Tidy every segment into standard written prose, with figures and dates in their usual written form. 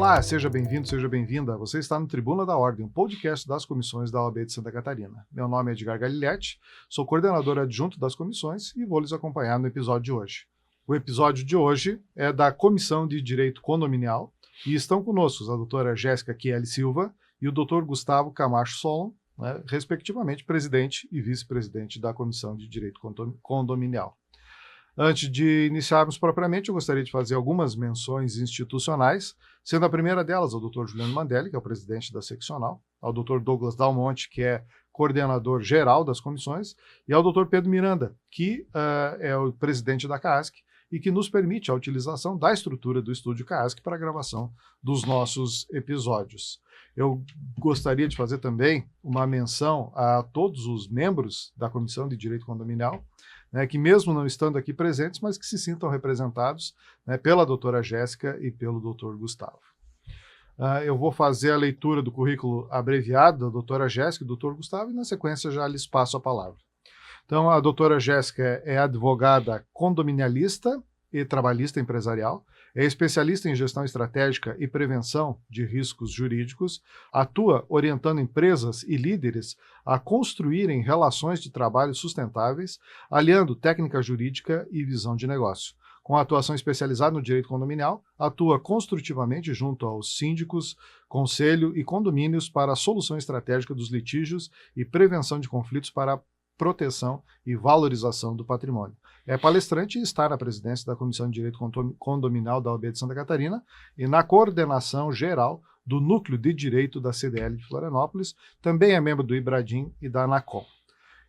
Olá, seja bem-vindo, seja bem-vinda. Você está no Tribuna da Ordem, um podcast das comissões da OAB de Santa Catarina. Meu nome é Edgar Galiletti, sou coordenador adjunto das comissões e vou lhes acompanhar no episódio de hoje. O episódio de hoje é da Comissão de Direito Condominial e estão conosco a doutora Jéssica Chieli Silva e o doutor Gustavo Camacho Solon, respectivamente presidente e vice-presidente da Comissão de Direito Condominial. Antes de iniciarmos propriamente, eu gostaria de fazer algumas menções institucionais, sendo a primeira delas ao Dr. Juliano Mandelli, que é o presidente da seccional, ao Dr. Douglas Dalmonte, que é coordenador geral das comissões, e ao Dr. Pedro Miranda, que é o presidente da CAASC e que nos permite a utilização da estrutura do estúdio CAASC para a gravação dos nossos episódios. Eu gostaria de fazer também uma menção a todos os membros da Comissão de Direito Condominial, que mesmo não estando aqui presentes, mas que se sintam representados pela doutora Jéssica e pelo doutor Gustavo. Eu vou fazer a leitura do currículo abreviado da doutora Jéssica e do doutor Gustavo e, na sequência, já lhes passo a palavra. Então, a doutora Jéssica é advogada condominialista e trabalhista empresarial, é especialista em gestão estratégica e prevenção de riscos jurídicos, atua orientando empresas e líderes a construírem relações de trabalho sustentáveis, aliando técnica jurídica e visão de negócio. Com atuação especializada no direito condominial, atua construtivamente junto aos síndicos, conselho e condomínios para a solução estratégica dos litígios e prevenção de conflitos para proteção e valorização do patrimônio. É palestrante e está na presidência da Comissão de Direito Condominial da OAB de Santa Catarina e na coordenação geral do Núcleo de Direito da CDL de Florianópolis, também é membro do IBRADIM e da ANACOM.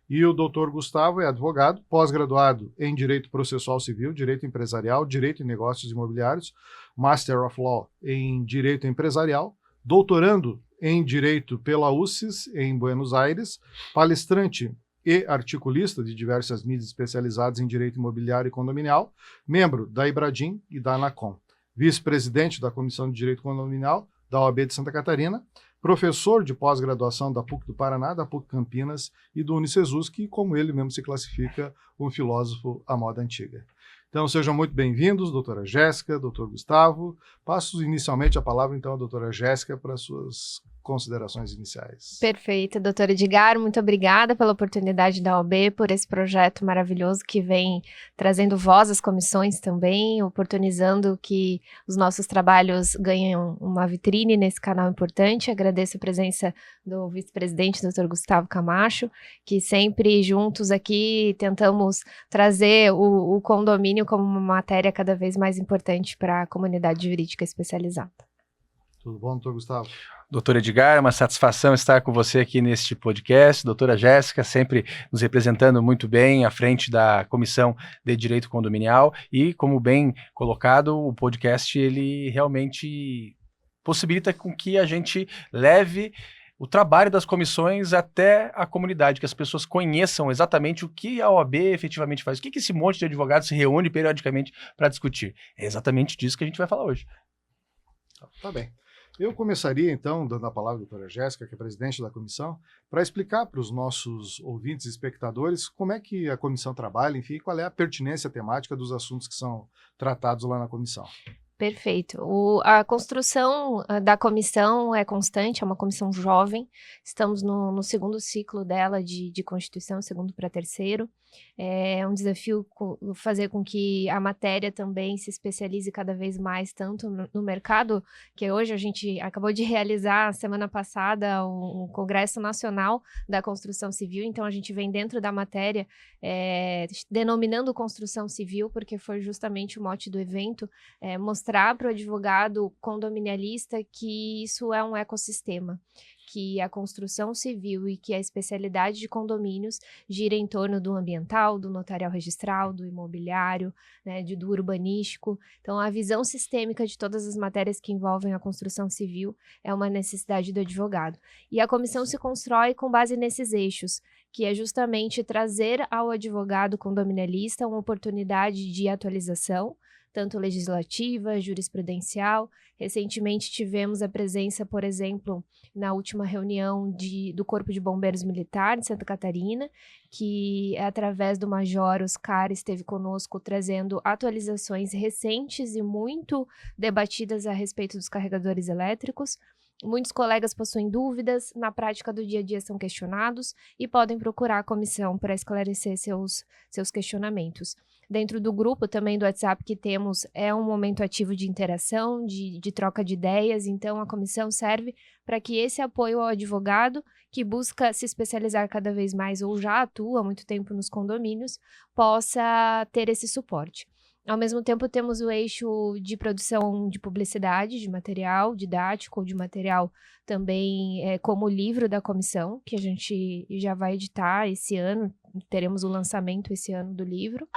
E o doutor Gustavo é advogado, pós-graduado em Direito Processual Civil, Direito Empresarial, Direito em Negócios Imobiliários, Master of Law em Direito Empresarial, doutorando em Direito pela UCES em Buenos Aires, palestrante e articulista de diversas mídias especializadas em direito imobiliário e condominial, membro da IBRADIM e da ANACOM, vice-presidente da Comissão de Direito Condominial da OAB de Santa Catarina, professor de pós-graduação da PUC do Paraná, da PUC Campinas e do Unicesus, que, como ele mesmo se classifica, um filósofo à moda antiga. Então, sejam muito bem-vindos, doutora Jéssica, doutor Gustavo. Passo inicialmente a palavra, então, à doutora Jéssica para suas considerações iniciais. Perfeito, doutora Edgar, muito obrigada pela oportunidade da OAB, por esse projeto maravilhoso que vem trazendo voz às comissões também, oportunizando que os nossos trabalhos ganhem uma vitrine nesse canal importante. Agradeço a presença do vice-presidente, doutor Gustavo Camacho, que sempre juntos aqui tentamos trazer o condomínio como uma matéria cada vez mais importante para a comunidade jurídica especializada. Tudo bom, doutor Gustavo? Doutor Edgar, é uma satisfação estar com você aqui neste podcast. Doutora Jéssica, sempre nos representando muito bem à frente da Comissão de Direito Condominial e, como bem colocado, o podcast ele realmente possibilita com que a gente leve o trabalho das comissões até a comunidade, que as pessoas conheçam exatamente o que a OAB efetivamente faz, o que esse monte de advogados se reúne periodicamente para discutir. É exatamente disso que a gente vai falar hoje. Tá bem. Eu começaria, então, dando a palavra à doutora Jéssica, que é presidente da comissão, para explicar para os nossos ouvintes e espectadores como é que a comissão trabalha, enfim, qual é a pertinência temática dos assuntos que são tratados lá na comissão. Perfeito. A construção da comissão é constante, é uma comissão jovem, estamos no segundo ciclo dela de Constituição, segundo para terceiro. É um desafio fazer com que a matéria também se especialize cada vez mais, tanto no mercado, que hoje a gente acabou de realizar, semana passada, um Congresso Nacional da Construção Civil, então a gente vem dentro da matéria denominando construção civil, porque foi justamente o mote do evento, mostrar para o advogado condominialista que isso é um ecossistema, que a construção civil e que a especialidade de condomínios gira em torno do ambiental, do notarial registral, do imobiliário, do urbanístico. Então, a visão sistêmica de todas as matérias que envolvem a construção civil é uma necessidade do advogado. E a comissão se constrói com base nesses eixos, que é justamente trazer ao advogado condominialista uma oportunidade de atualização, tanto legislativa, jurisprudencial. Recentemente tivemos a presença, por exemplo, na última reunião do Corpo de Bombeiros Militar de Santa Catarina, que através do Major Oscar esteve conosco trazendo atualizações recentes e muito debatidas a respeito dos carregadores elétricos. Muitos colegas possuem dúvidas, na prática do dia a dia são questionados e podem procurar a comissão para esclarecer seus questionamentos. Dentro do grupo também do WhatsApp que temos, é um momento ativo de interação, de troca de ideias, então a comissão serve para que esse apoio ao advogado, que busca se especializar cada vez mais ou já atua há muito tempo nos condomínios, possa ter esse suporte. Ao mesmo tempo, temos o eixo de produção de publicidade, de material didático ou de material também como livro da comissão, que a gente já vai editar esse ano, teremos o lançamento esse ano do livro.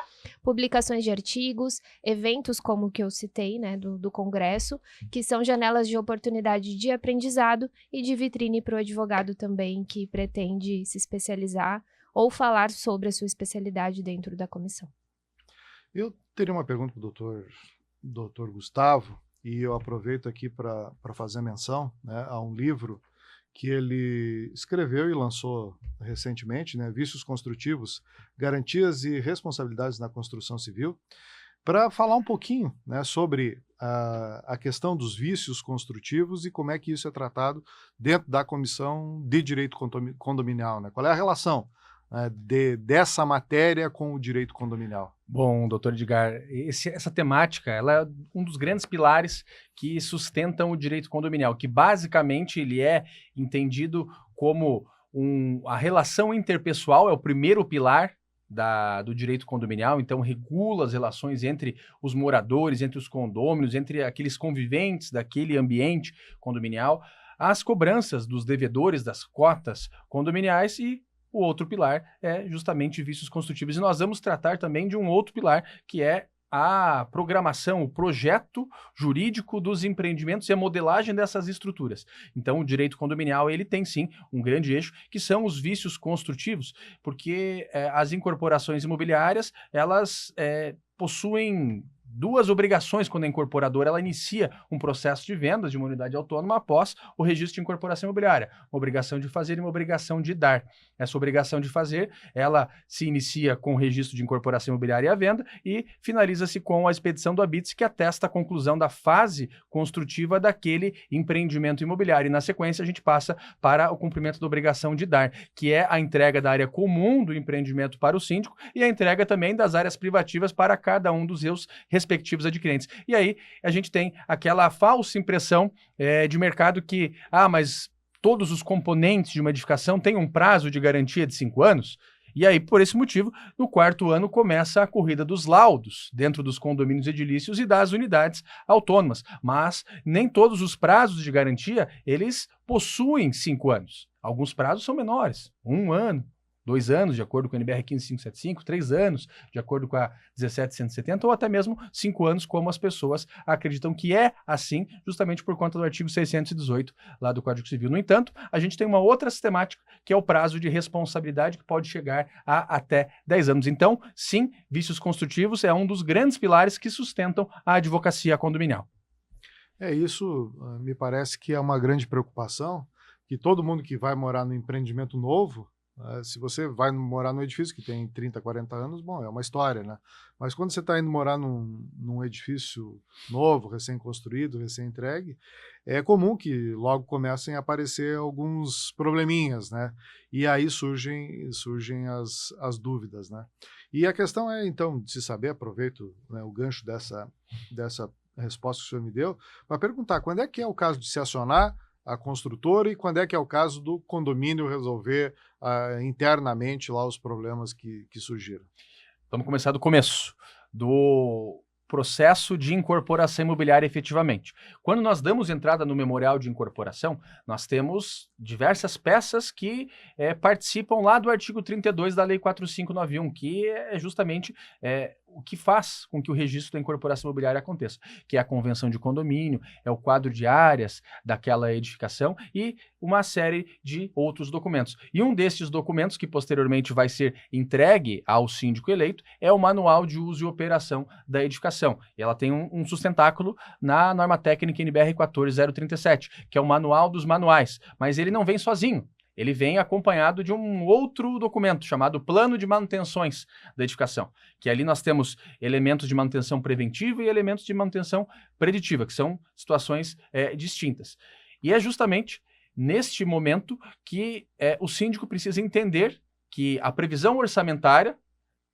Publicações de artigos, eventos como o que eu citei, né, do Congresso, que são janelas de oportunidade de aprendizado e de vitrine para o advogado também que pretende se especializar ou falar sobre a sua especialidade dentro da comissão. Eu teria uma pergunta para o doutor Gustavo, e eu aproveito aqui para fazer menção, né, a um livro que ele escreveu e lançou recentemente, né, Vícios Construtivos, Garantias e Responsabilidades na Construção Civil, para falar um pouquinho, né, sobre a questão dos vícios construtivos e como é que isso é tratado dentro da Comissão de Direito Condominial, né? Qual é a relação dessa matéria com o direito condominial? Bom, doutor Edgar, essa temática ela é um dos grandes pilares que sustentam o direito condominial, que basicamente ele é entendido como a relação interpessoal, é o primeiro pilar do direito condominial, então regula as relações entre os moradores, entre os condôminos, entre aqueles conviventes daquele ambiente condominial, as cobranças dos devedores das cotas condominiais e o outro pilar é justamente vícios construtivos. E nós vamos tratar também de um outro pilar, que é a programação, o projeto jurídico dos empreendimentos e a modelagem dessas estruturas. Então, o direito condominial, ele tem sim um grande eixo, que são os vícios construtivos, porque as incorporações imobiliárias, elas possuem duas obrigações quando a incorporadora ela inicia um processo de vendas de uma unidade autônoma após o registro de incorporação imobiliária. Uma obrigação de fazer e uma obrigação de dar. Essa obrigação de fazer, ela se inicia com o registro de incorporação imobiliária e a venda e finaliza-se com a expedição do habite, que atesta a conclusão da fase construtiva daquele empreendimento imobiliário. E na sequência a gente passa para o cumprimento da obrigação de dar, que é a entrega da área comum do empreendimento para o síndico e a entrega também das áreas privativas para cada um dos seus respectivos adquirentes. E aí a gente tem aquela falsa impressão de mercado que, mas todos os componentes de uma edificação têm um prazo de garantia de 5 anos. E aí, por esse motivo, no 4º ano começa a corrida dos laudos dentro dos condomínios edilícios e das unidades autônomas. Mas nem todos os prazos de garantia, eles possuem 5 anos. Alguns prazos são menores, 1 ano, 2 anos, de acordo com a NBR 15575, 3 anos, de acordo com a 17170, ou até mesmo 5 anos, como as pessoas acreditam que é assim, justamente por conta do artigo 618 lá do Código Civil. No entanto, a gente tem uma outra sistemática, que é o prazo de responsabilidade, que pode chegar a até 10 anos. Então, sim, vícios construtivos é um dos grandes pilares que sustentam a advocacia condominial. Isso me parece que é uma grande preocupação, que todo mundo que vai morar no empreendimento novo, se você vai morar num edifício que tem 30, 40 anos, bom, é uma história, né? Mas quando você está indo morar num edifício novo, recém-construído, recém-entregue, é comum que logo comecem a aparecer alguns probleminhas, né? E aí surgem as dúvidas, né? E a questão é, então, de se saber, aproveito, né, o gancho dessa resposta que o senhor me deu, para perguntar quando é que é o caso de se acionar a construtora e quando é que é o caso do condomínio resolver internamente lá os problemas que surgiram. Vamos começar do começo, do processo de incorporação imobiliária efetivamente. Quando nós damos entrada no memorial de incorporação, nós temos diversas peças que participam lá do artigo 32 da Lei 4591, que é justamente o que faz com que o registro da incorporação imobiliária aconteça, que é a convenção de condomínio, é o quadro de áreas daquela edificação e uma série de outros documentos. E um desses documentos, que posteriormente vai ser entregue ao síndico eleito, é o manual de uso e operação da edificação, edificação. E ela tem um sustentáculo na norma técnica NBR 14037, que é o manual dos manuais. Mas ele não vem sozinho. Ele vem acompanhado de um outro documento chamado Plano de Manutenções da Edificação, que ali nós temos elementos de manutenção preventiva e elementos de manutenção preditiva, que são situações distintas. E é justamente neste momento que o síndico precisa entender que a previsão orçamentária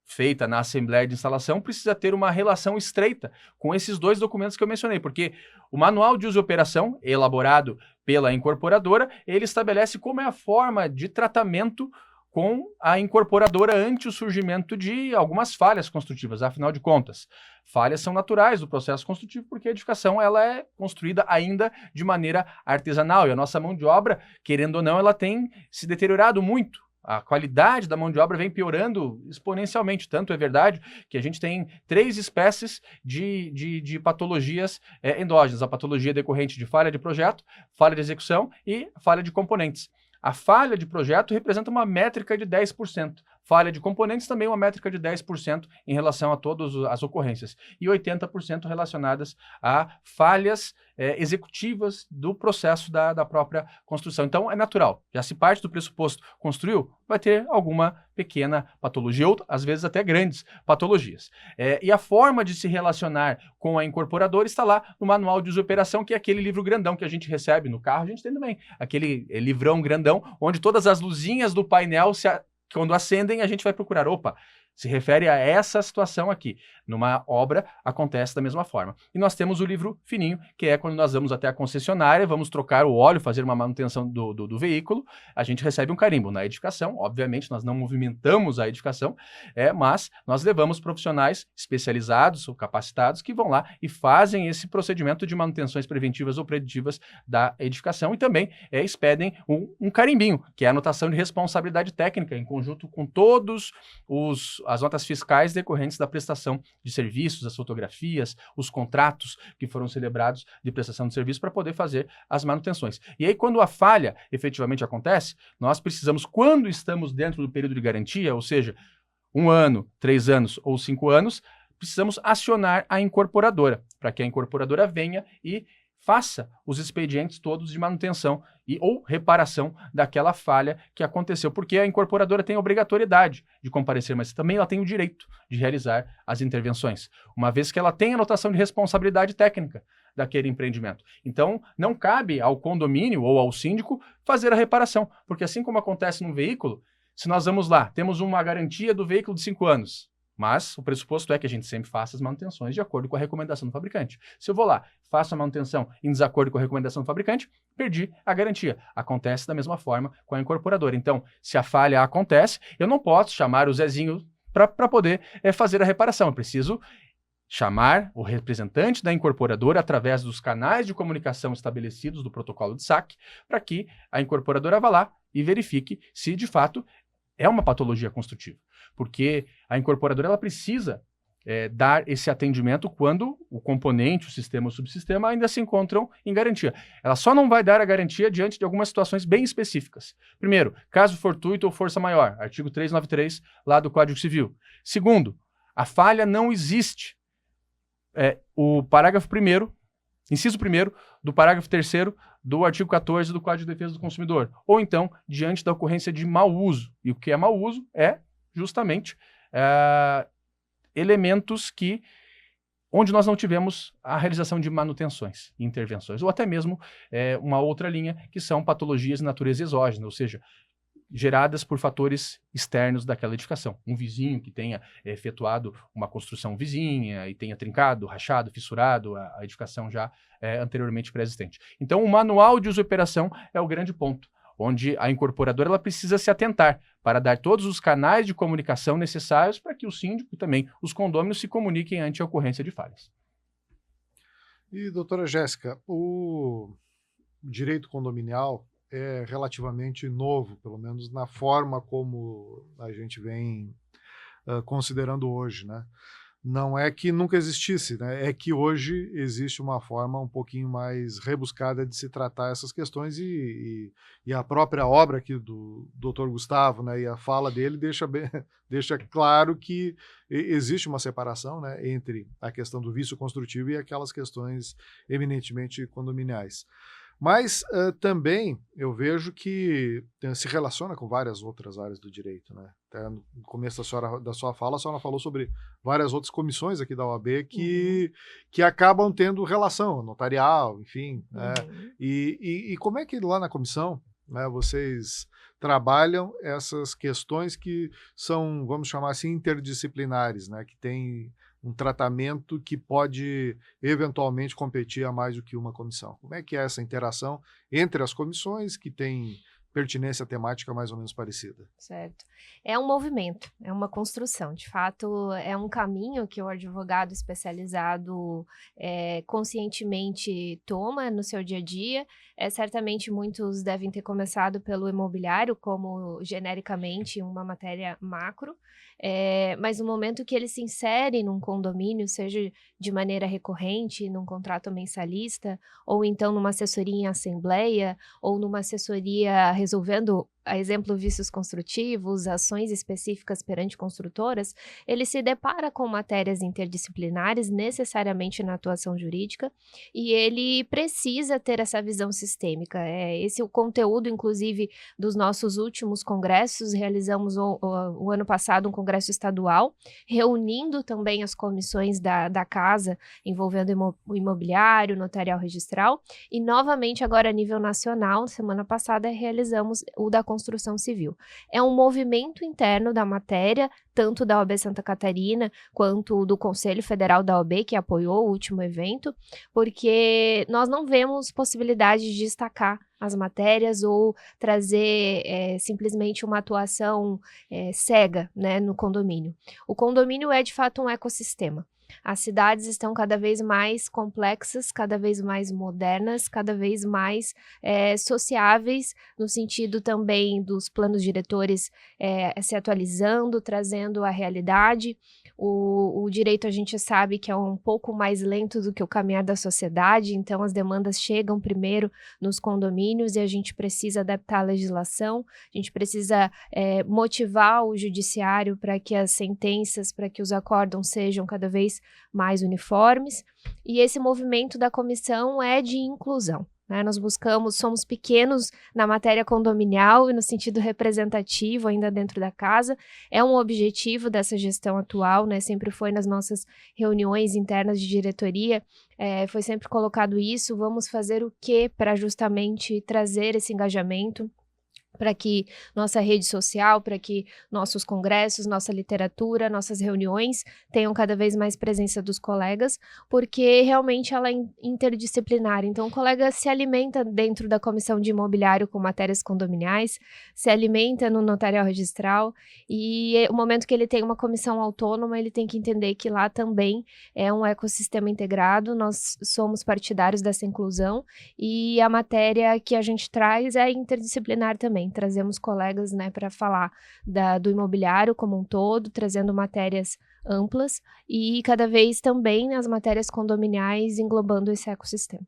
feita na Assembleia de Instalação precisa ter uma relação estreita com esses dois documentos que eu mencionei, porque o Manual de Uso e Operação, elaborado pela incorporadora, ele estabelece como é a forma de tratamento com a incorporadora ante o surgimento de algumas falhas construtivas. Afinal de contas, falhas são naturais do processo construtivo, porque a edificação ela é construída ainda de maneira artesanal, e a nossa mão de obra, querendo ou não, ela tem se deteriorado muito. A qualidade da mão de obra vem piorando exponencialmente. Tanto é verdade que a gente tem 3 espécies de patologias endógenas. A patologia decorrente de falha de projeto, falha de execução e falha de componentes. A falha de projeto representa uma métrica de 10%. Falha de componentes também uma métrica de 10% em relação a todas as ocorrências. E 80% relacionadas a falhas executivas do processo da própria construção. Então, é natural. Já se parte do pressuposto construiu, vai ter alguma pequena patologia, ou às vezes até grandes patologias. E a forma de se relacionar com a incorporadora está lá no Manual de Uso e Operação, que é aquele livro grandão que a gente recebe no carro, a gente tem também. Aquele livrão grandão, onde todas as luzinhas do painel quando acendem, a gente vai procurar, opa, se refere a essa situação aqui. Numa obra, acontece da mesma forma. E nós temos o livro fininho, que é quando nós vamos até a concessionária, vamos trocar o óleo, fazer uma manutenção do veículo, a gente recebe um carimbo. Na edificação, obviamente, nós não movimentamos a edificação, mas nós levamos profissionais especializados ou capacitados que vão lá e fazem esse procedimento de manutenções preventivas ou preditivas da edificação e também expedem um carimbinho, que é a anotação de responsabilidade técnica, em conjunto com todos as notas fiscais decorrentes da prestação de serviços, as fotografias, os contratos que foram celebrados de prestação de serviço para poder fazer as manutenções. E aí, quando a falha efetivamente acontece, nós precisamos, quando estamos dentro do período de garantia, ou seja, 1 ano, 3 anos ou 5 anos, precisamos acionar a incorporadora, para que a incorporadora venha e faça os expedientes todos de manutenção ou reparação daquela falha que aconteceu, porque a incorporadora tem a obrigatoriedade de comparecer, mas também ela tem o direito de realizar as intervenções, uma vez que ela tem a anotação de responsabilidade técnica daquele empreendimento. Então, não cabe ao condomínio ou ao síndico fazer a reparação, porque assim como acontece no veículo, se nós vamos lá, temos uma garantia do veículo de 5 anos, mas o pressuposto é que a gente sempre faça as manutenções de acordo com a recomendação do fabricante. Se eu vou lá, faço a manutenção em desacordo com a recomendação do fabricante, perdi a garantia. Acontece da mesma forma com a incorporadora. Então, se a falha acontece, eu não posso chamar o Zezinho para poder fazer a reparação. Eu preciso chamar o representante da incorporadora através dos canais de comunicação estabelecidos do protocolo de saque, para que a incorporadora vá lá e verifique se, de fato, é uma patologia construtiva. Porque a incorporadora ela precisa dar esse atendimento quando o componente, o sistema ou o subsistema ainda se encontram em garantia. Ela só não vai dar a garantia diante de algumas situações bem específicas. Primeiro, caso fortuito ou força maior, artigo 393 lá do Código Civil. Segundo, a falha não existe. O parágrafo 1º, inciso 1º do parágrafo 3º do artigo 14 do Código de Defesa do Consumidor, ou então diante da ocorrência de mau uso. E o que é mau uso é justamente elementos onde nós não tivemos a realização de manutenções e intervenções, ou até mesmo uma outra linha, que são patologias de natureza exógena, ou seja, geradas por fatores externos daquela edificação. Um vizinho que tenha efetuado uma construção vizinha e tenha trincado, rachado, fissurado a edificação já anteriormente pré-existente. Então, o manual de uso e operação é o grande ponto, onde a incorporadora ela precisa se atentar para dar todos os canais de comunicação necessários para que o síndico e também os condôminos se comuniquem ante a ocorrência de falhas. E, doutora Jéssica, o direito condominial é relativamente novo, pelo menos na forma como a gente vem considerando hoje, né? não é que nunca existisse, né? É que hoje existe uma forma um pouquinho mais rebuscada de se tratar essas questões e a própria obra aqui do Dr. Gustavo, né, e a fala dele deixa claro que existe uma separação, né, entre a questão do vício construtivo e aquelas questões eminentemente condominiais. Mas também eu vejo que se relaciona com várias outras áreas do direito, né? Até no começo da sua fala, a senhora falou sobre várias outras comissões aqui da OAB que acabam tendo relação notarial, enfim. Né? E como é que lá na comissão, né, vocês trabalham essas questões que são, vamos chamar assim, interdisciplinares, né? Que tem um tratamento que pode eventualmente competir a mais do que uma comissão. Como é que é essa interação entre as comissões que têm pertinência temática mais ou menos parecida? Certo. É um movimento, é uma construção. De fato, é um caminho que o advogado especializado conscientemente toma no seu dia a dia. Certamente muitos devem ter começado pelo imobiliário como genericamente uma matéria macro, mas no momento que ele se insere num condomínio, seja de maneira recorrente, num contrato mensalista, ou então numa assessoria em assembleia, ou numa assessoria resolvendo, a exemplo, vícios construtivos, ações específicas perante construtoras, ele se depara com matérias interdisciplinares necessariamente na atuação jurídica e ele precisa ter essa visão sistêmica. Esse é o conteúdo, inclusive, dos nossos últimos congressos. Realizamos o ano passado um congresso estadual, reunindo também as comissões da casa, envolvendo o imobiliário, notarial registral, e novamente agora a nível nacional, semana passada, realizamos o da construção civil. É um movimento interno da matéria, tanto da OAB Santa Catarina, quanto do Conselho Federal da OAB, que apoiou o último evento, porque nós não vemos possibilidade de destacar as matérias ou trazer simplesmente uma atuação cega, né, no condomínio. O condomínio é, de fato, um ecossistema. As cidades estão cada vez mais complexas, cada vez mais modernas, cada vez mais sociáveis, no sentido também dos planos diretores se atualizando, trazendo a realidade. O direito a gente sabe que é um pouco mais lento do que o caminhar da sociedade, então as demandas chegam primeiro nos condomínios e a gente precisa adaptar a legislação, a gente precisa motivar o judiciário para que as sentenças, para que os acórdãos sejam cada vez mais uniformes, e esse movimento da comissão é de inclusão. Nós somos pequenos na matéria condominial e no sentido representativo ainda dentro da casa, é um objetivo dessa gestão atual, né? Sempre foi nas nossas reuniões internas de diretoria, foi sempre colocado isso, vamos fazer o quê para justamente trazer esse engajamento, para que nossa rede social, para que nossos congressos, nossa literatura, nossas reuniões tenham cada vez mais presença dos colegas, porque realmente ela é interdisciplinar. Então, o colega se alimenta dentro da comissão de imobiliário com matérias condominiais, se alimenta no notarial registral, e o momento que ele tem uma comissão autônoma, ele tem que entender que lá também é um ecossistema integrado, nós somos partidários dessa inclusão, e a matéria que a gente traz é interdisciplinar também. Trazemos colegas, né, para falar do imobiliário como um todo, trazendo matérias amplas e cada vez também as matérias condominiais englobando esse ecossistema.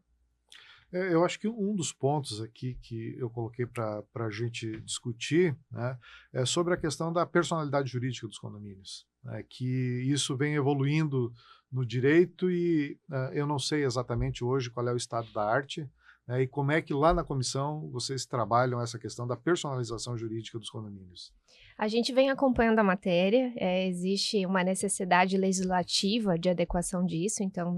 Eu acho que um dos pontos aqui que eu coloquei para a gente discutir, né, é sobre a questão da personalidade jurídica dos condomínios, né, que isso vem evoluindo no direito e eu não sei exatamente hoje qual é o estado da arte, e como é que lá na comissão vocês trabalham essa questão da personalização jurídica dos condomínios? A gente vem acompanhando a matéria, existe uma necessidade legislativa de adequação disso, então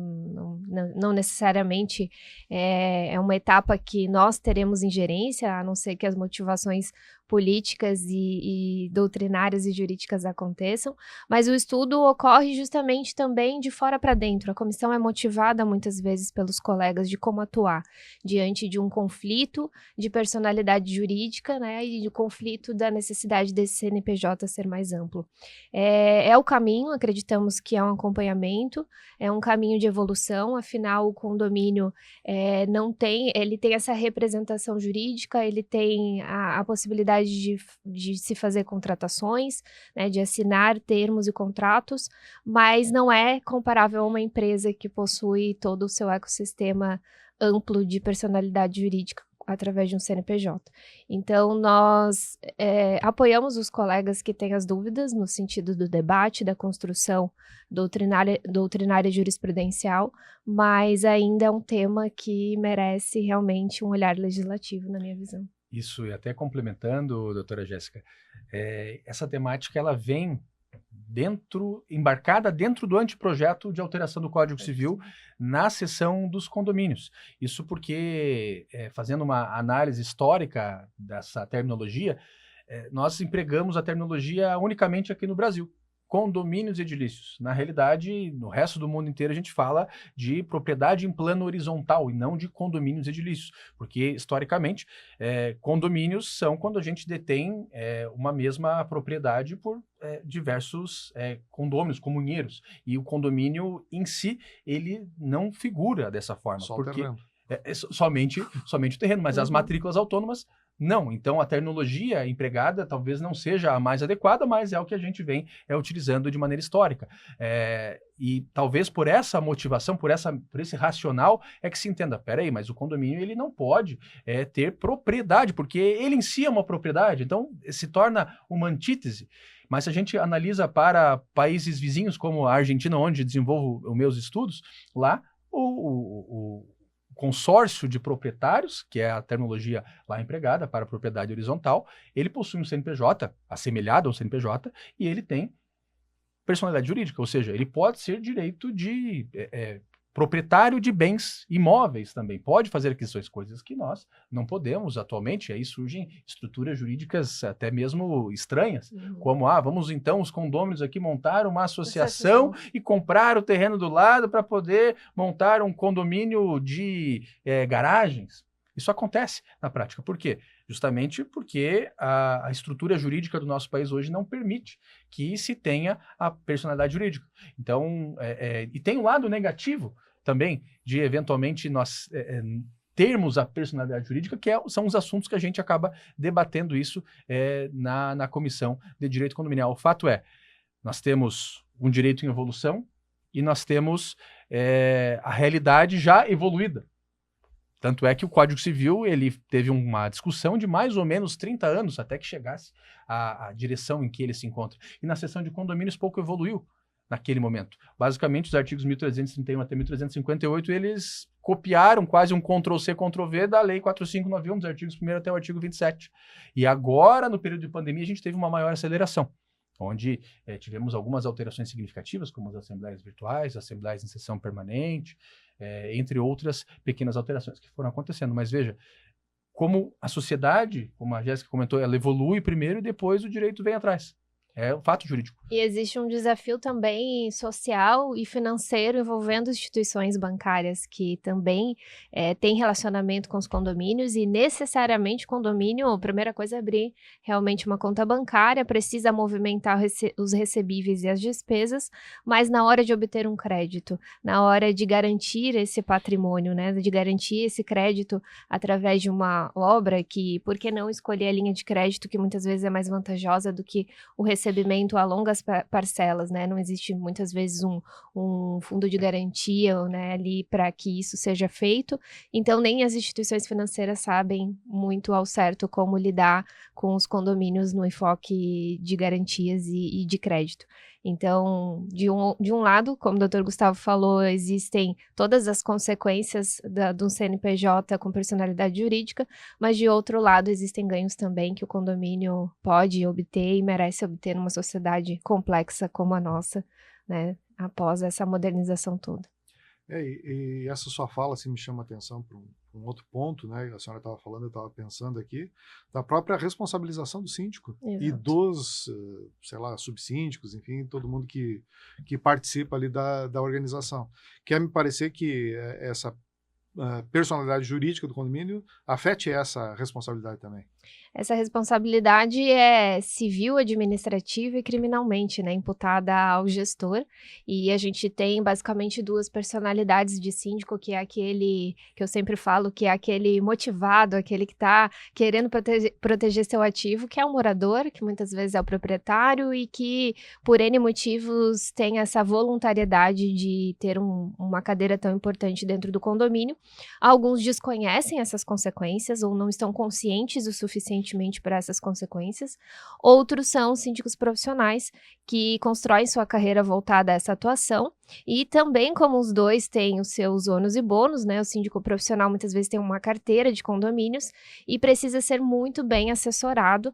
não necessariamente é uma etapa que nós teremos ingerência, a não ser que as motivações políticas e doutrinárias e jurídicas aconteçam, mas o estudo ocorre justamente também de fora para dentro. A comissão é motivada muitas vezes pelos colegas de como atuar diante de um conflito de personalidade jurídica, né, e de conflito da necessidade desse CNPJ ser mais amplo. É o caminho, acreditamos que é um acompanhamento, é um caminho de evolução, afinal o condomínio ele tem essa representação jurídica, ele tem a possibilidade possibilidade de se fazer contratações, né, de assinar termos e contratos, mas não é comparável a uma empresa que possui todo o seu ecossistema amplo de personalidade jurídica através de um CNPJ. Então, nós apoiamos os colegas que têm as dúvidas no sentido do debate, da construção doutrinária jurisprudencial, mas ainda é um tema que merece realmente um olhar legislativo, na minha visão. Isso, e até complementando, doutora Jéssica, essa temática ela vem embarcada dentro do anteprojeto de alteração do Código Civil na seção dos condomínios. Isso porque, fazendo uma análise histórica dessa terminologia, nós empregamos a terminologia unicamente aqui no Brasil. Condomínios edilícios. Na realidade, no resto do mundo inteiro a gente fala de propriedade em plano horizontal e não de condomínios edilícios, porque historicamente condomínios são quando a gente detém uma mesma propriedade por diversos condôminos, comunheiros, e o condomínio em si, ele não figura dessa forma. Só porque o terreno. somente o terreno, mas as matrículas autônomas não. Então, a terminologia empregada talvez não seja a mais adequada, mas é o que a gente vem utilizando de maneira histórica. E talvez por essa motivação, por esse racional, é que se entenda, peraí, mas o condomínio ele não pode ter propriedade, porque ele em si é uma propriedade, então se torna uma antítese. Mas se a gente analisa para países vizinhos, como a Argentina, onde desenvolvo os meus estudos, lá o consórcio de proprietários, que é a terminologia lá empregada para a propriedade horizontal, ele possui um CNPJ, assemelhado ao CNPJ, e ele tem personalidade jurídica, ou seja, ele pode ser direito de proprietário de bens imóveis também, pode fazer aquisições, coisas que nós não podemos atualmente, aí surgem estruturas jurídicas até mesmo estranhas, como, vamos então os condôminos aqui montar uma associação e comprar o terreno do lado para poder montar um condomínio de garagens. Isso acontece na prática. Por quê? Justamente porque a estrutura jurídica do nosso país hoje não permite que se tenha a personalidade jurídica. Então, e tem um lado negativo também de, eventualmente, nós termos a personalidade jurídica, que são os assuntos que a gente acaba debatendo isso na Comissão de Direito Condominial. O fato é, nós temos um direito em evolução e nós temos a realidade já evoluída. Tanto é que o Código Civil ele teve uma discussão de mais ou menos 30 anos até que chegasse à direção em que ele se encontra. E na seção de condomínios pouco evoluiu naquele momento. Basicamente, os artigos 1331 até 1358, eles copiaram quase um Ctrl-C, Ctrl-V da Lei 4591, dos artigos 1º até o artigo 27. E agora, no período de pandemia, a gente teve uma maior aceleração, onde tivemos algumas alterações significativas, como as assembleias virtuais, assembleias em sessão permanente, entre outras pequenas alterações que foram acontecendo. Mas veja, como a sociedade, como a Jéssica comentou, ela evolui primeiro e depois o direito vem atrás. É um fato jurídico. E existe um desafio também social e financeiro envolvendo instituições bancárias que também têm relacionamento com os condomínios e necessariamente o condomínio, a primeira coisa é abrir realmente uma conta bancária, precisa movimentar os recebíveis e as despesas, mas na hora de obter um crédito, na hora de garantir esse patrimônio, né, de garantir esse crédito através de uma obra que, por que não escolher a linha de crédito que muitas vezes é mais vantajosa do que o recebimento a longas parcelas, né? Não existe muitas vezes um fundo de garantia, né, ali para que isso seja feito. Então, nem as instituições financeiras sabem muito ao certo como lidar com os condomínios no enfoque de garantias e de crédito. Então, de um lado, como o doutor Gustavo falou, existem todas as consequências de um CNPJ com personalidade jurídica, mas de outro lado, existem ganhos também que o condomínio pode obter e merece obter numa sociedade complexa como a nossa, né, após essa modernização toda. E essa sua fala assim, me chama a atenção para um outro ponto, né? A senhora estava falando, eu estava pensando aqui, da própria responsabilização do síndico. Exato. E dos, sei lá, subsíndicos, enfim, todo mundo que participa ali da organização. Quer me parecer que essa personalidade jurídica do condomínio afete essa responsabilidade também. Essa responsabilidade é civil, administrativa e criminalmente, né, imputada ao gestor. E a gente tem basicamente duas personalidades de síndico, que é aquele que eu sempre falo, que é aquele motivado, aquele que está querendo proteger seu ativo, que é o morador, que muitas vezes é o proprietário e que, por N motivos, tem essa voluntariedade de ter uma cadeira tão importante dentro do condomínio. Alguns desconhecem essas consequências ou não estão conscientes o suficientemente para essas consequências. Outros são síndicos profissionais que constroem sua carreira voltada a essa atuação. E também, como os dois têm os seus ônus e bônus, né? O síndico profissional muitas vezes tem uma carteira de condomínios e precisa ser muito bem assessorado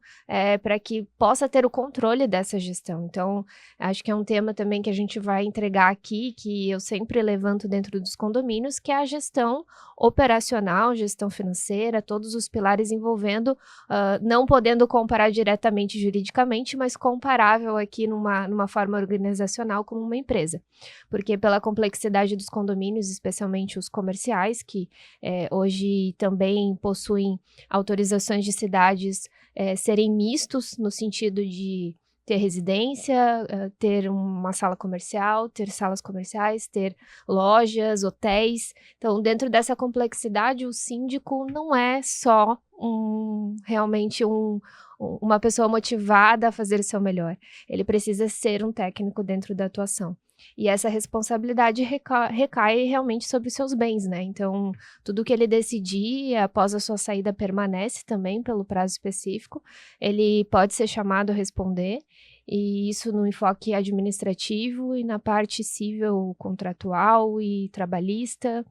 para que possa ter o controle dessa gestão. Então, acho que é um tema também que a gente vai entregar aqui, que eu sempre levanto dentro dos condomínios, que é a gestão operacional, gestão financeira, todos os pilares envolvendo, não podendo comparar diretamente juridicamente, mas comparável aqui numa forma organizacional como uma empresa. Porque pela complexidade dos condomínios, especialmente os comerciais, que hoje também possuem autorizações de cidades serem mistos, no sentido de ter residência, ter uma sala comercial, ter salas comerciais, ter lojas, hotéis. Então, dentro dessa complexidade, o síndico não é só realmente uma pessoa motivada a fazer o seu melhor. Ele precisa ser um técnico dentro da atuação. E essa responsabilidade recai realmente sobre os seus bens, né? Então, tudo que ele decidir após a sua saída permanece também pelo prazo específico. Ele pode ser chamado a responder, e isso no enfoque administrativo e na parte civil, contratual e trabalhista,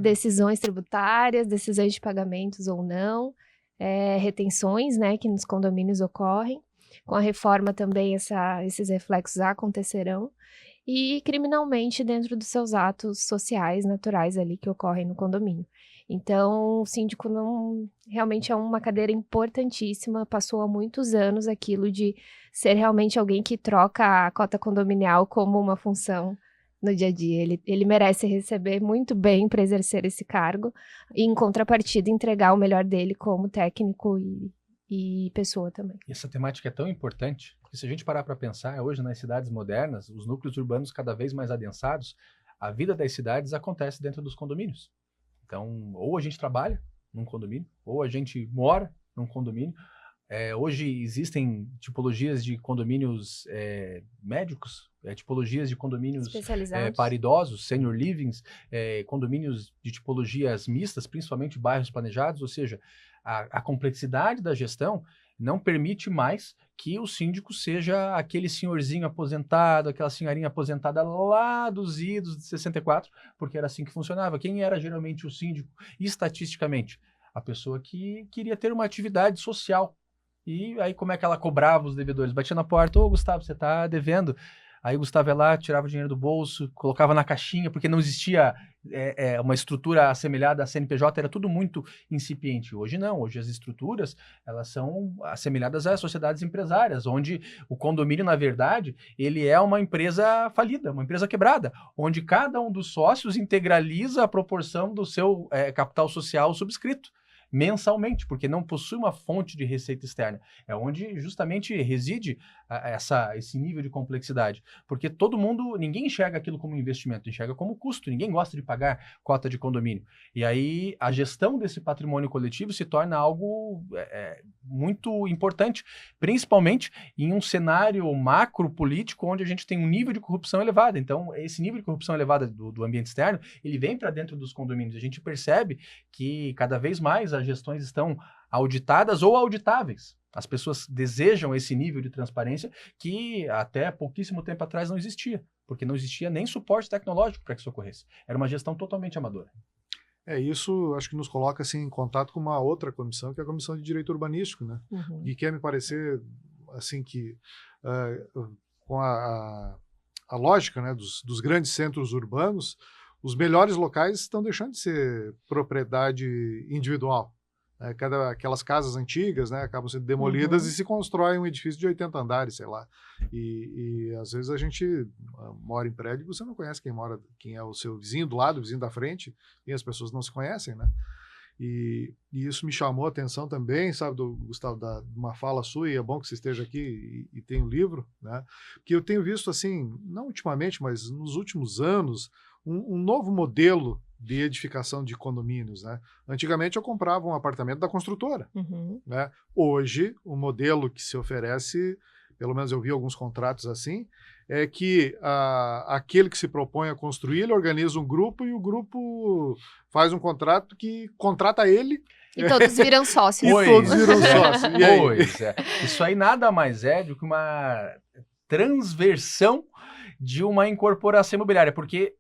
decisões tributárias, decisões de pagamentos ou não, retenções, né, que nos condomínios ocorrem. Com a reforma também esses reflexos acontecerão. E criminalmente dentro dos seus atos sociais naturais ali que ocorrem no condomínio. Então, o síndico realmente é uma cadeira importantíssima, passou há muitos anos aquilo de ser realmente alguém que troca a cota condominial como uma função no dia a dia. Ele merece receber muito bem para exercer esse cargo e, em contrapartida, entregar o melhor dele como técnico e pessoa também. E essa temática é tão importante, porque se a gente parar para pensar, hoje nas cidades modernas, os núcleos urbanos cada vez mais adensados, a vida das cidades acontece dentro dos condomínios. Então, ou a gente trabalha num condomínio, ou a gente mora num condomínio. Hoje existem tipologias de condomínios médicos, tipologias de condomínios para idosos, senior livings, condomínios de tipologias mistas, principalmente bairros planejados, ou seja, a complexidade da gestão não permite mais que o síndico seja aquele senhorzinho aposentado, aquela senhorinha aposentada lá dos idos de 64, porque era assim que funcionava. Quem era geralmente o síndico, estatisticamente? A pessoa que queria ter uma atividade social. E aí como é que ela cobrava os devedores? Batia na porta: ô Gustavo, você está devendo. Aí o Gustavo ia lá, tirava o dinheiro do bolso, colocava na caixinha, porque não existia uma estrutura assemelhada à CNPJ, era tudo muito incipiente. Hoje não, hoje as estruturas, elas são assemelhadas às sociedades empresárias, onde o condomínio, na verdade, ele é uma empresa falida, uma empresa quebrada, onde cada um dos sócios integraliza a proporção do seu capital social subscrito mensalmente, porque não possui uma fonte de receita externa. É onde justamente reside esse nível de complexidade. Porque ninguém enxerga aquilo como investimento, enxerga como custo, ninguém gosta de pagar cota de condomínio. E aí a gestão desse patrimônio coletivo se torna algo muito importante, principalmente em um cenário macro político onde a gente tem um nível de corrupção elevado. Então, esse nível de corrupção elevada do ambiente externo, ele vem para dentro dos condomínios. A gente percebe que cada vez mais as gestões estão auditadas ou auditáveis. As pessoas desejam esse nível de transparência que até pouquíssimo tempo atrás não existia, porque não existia nem suporte tecnológico para que isso ocorresse. Era uma gestão totalmente amadora. Isso acho que nos coloca assim, em contato com uma outra comissão, que é a Comissão de Direito Urbanístico, né? Uhum. E quer me parecer assim que com a lógica, né, dos grandes centros urbanos, os melhores locais estão deixando de ser propriedade individual. Aquelas casas antigas, né, acabam sendo demolidas e se constrói um edifício de 80 andares, sei lá. E às vezes a gente mora em prédio e você não conhece quem é o seu vizinho do lado, o vizinho da frente, e as pessoas não se conhecem, né? E isso me chamou a atenção também, sabe, Gustavo, de uma fala sua, e é bom que você esteja aqui e tem um livro, né? Que eu tenho visto, assim, não ultimamente, mas nos últimos anos, um novo modelo de edificação de condomínios, né? Antigamente eu comprava um apartamento da construtora, né? Hoje, o modelo que se oferece, pelo menos eu vi alguns contratos assim, é que aquele que se propõe a construir, ele organiza um grupo e o grupo faz um contrato que contrata ele. E todos viram sócios. E todos viram sócios. E aí? Pois é. Isso aí nada mais é do que uma transversão de uma incorporação imobiliária, porque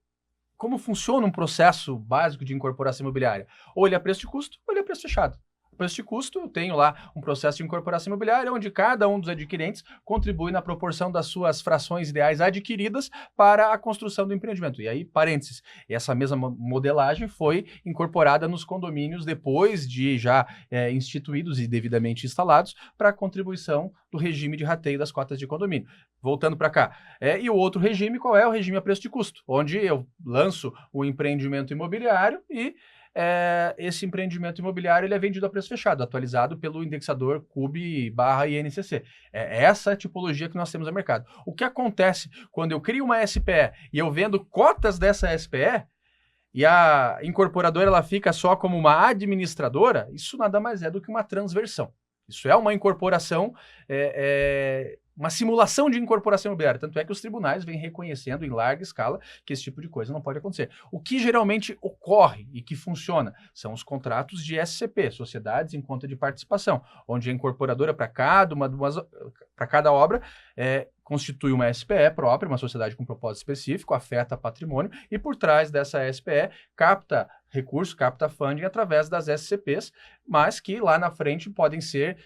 como funciona um processo básico de incorporação imobiliária? Ou ele é preço de custo, ou ele é preço fechado. Preço de custo, eu tenho lá um processo de incorporação imobiliária onde cada um dos adquirentes contribui na proporção das suas frações ideais adquiridas para a construção do empreendimento. E aí, parênteses, essa mesma modelagem foi incorporada nos condomínios depois de já instituídos e devidamente instalados para a contribuição do regime de rateio das cotas de condomínio. Voltando para cá. E o outro regime, qual é? O regime a preço de custo, onde eu lanço o empreendimento imobiliário e esse empreendimento imobiliário ele é vendido a preço fechado, atualizado pelo indexador CUB/INCC. É essa tipologia que nós temos no mercado. O que acontece quando eu crio uma SPE e eu vendo cotas dessa SPE e a incorporadora ela fica só como uma administradora, isso nada mais é do que uma transversão. Isso é uma incorporação, uma simulação de incorporação imobiliária. Tanto é que os tribunais vêm reconhecendo em larga escala que esse tipo de coisa não pode acontecer. O que geralmente ocorre e que funciona são os contratos de SCP, Sociedades em Conta de Participação, onde a incorporadora para cada obra constitui uma SPE própria, uma sociedade com propósito específico, afeta patrimônio e por trás dessa SPE capta recurso, capta funding através das SCPs, mas que lá na frente podem ser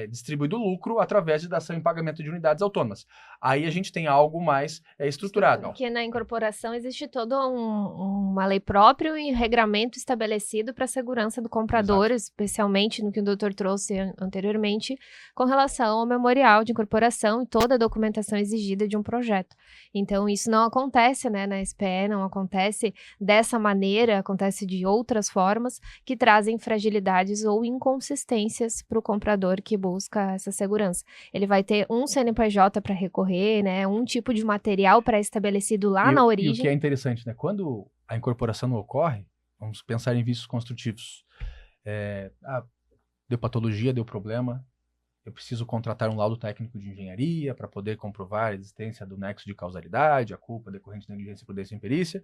distribuído lucro através de dação em pagamento de unidades autônomas. Aí a gente tem algo mais estruturado. Porque na incorporação existe toda uma lei própria e regramento estabelecido para a segurança do comprador, Exato. Especialmente no que o doutor trouxe anteriormente, com relação ao memorial de incorporação e toda a documentação exigida de um projeto. Então, isso não acontece, né, na SPE, não acontece dessa maneira, acontece de outras formas que trazem fragilidades ou inconsistências para o comprador que busca essa segurança. Ele vai ter um CNPJ para recorrer, né, um tipo de material pré-estabelecido lá na origem. E o que é interessante, né, quando a incorporação não ocorre, vamos pensar em vícios construtivos. Deu patologia, deu problema, eu preciso contratar um laudo técnico de engenharia para poder comprovar a existência do nexo de causalidade, a culpa decorrente de negligência, imprudência e imperícia.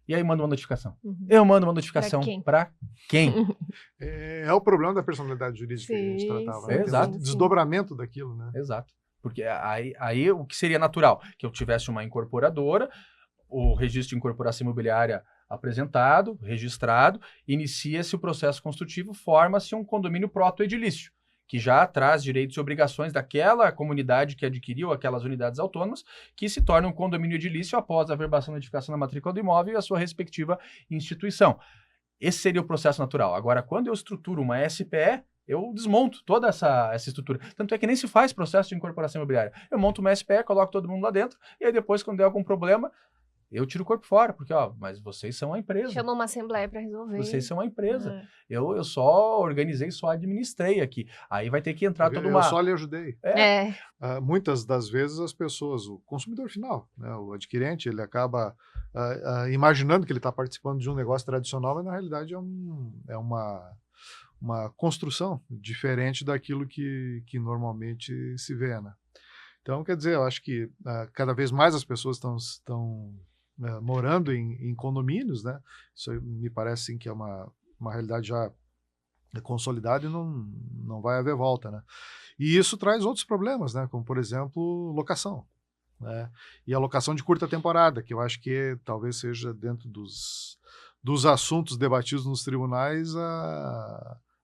E aí mando uma notificação. Eu mando uma notificação para quem? É o problema da personalidade jurídica que a gente tratava. Né? Exato. Tem um desdobramento daquilo, né? Exato. Porque aí o que seria natural? Que eu tivesse uma incorporadora, o registro de incorporação imobiliária apresentado, registrado, inicia-se o processo construtivo, forma-se um condomínio proto-edilício, que já traz direitos e obrigações daquela comunidade que adquiriu aquelas unidades autônomas, que se torna um condomínio edilício após a averbação da edificação da matrícula do imóvel e a sua respectiva instituição. Esse seria o processo natural. Agora, quando eu estruturo uma SPE, eu desmonto toda essa estrutura. Tanto é que nem se faz processo de incorporação imobiliária. Eu monto uma SPE, coloco todo mundo lá dentro, e aí depois, quando der algum problema, eu tiro o corpo fora, porque, mas vocês são a empresa. Chama uma assembleia para resolver. Vocês são a empresa. Eu só organizei, só administrei aqui. Aí vai ter que entrar toda uma... Eu só lhe ajudei. Muitas das vezes as pessoas, o consumidor final, né, o adquirente, ele acaba imaginando que ele está participando de um negócio tradicional, mas na realidade é uma construção diferente daquilo que normalmente se vê, né? Então, quer dizer, eu acho que cada vez mais as pessoas estão morando em condomínios, né? Isso me parece sim, que é uma realidade já consolidada e não vai haver volta, né? E isso traz outros problemas, né? Como, por exemplo, locação, né? E a locação de curta temporada, que eu acho que talvez seja dentro dos assuntos debatidos nos tribunais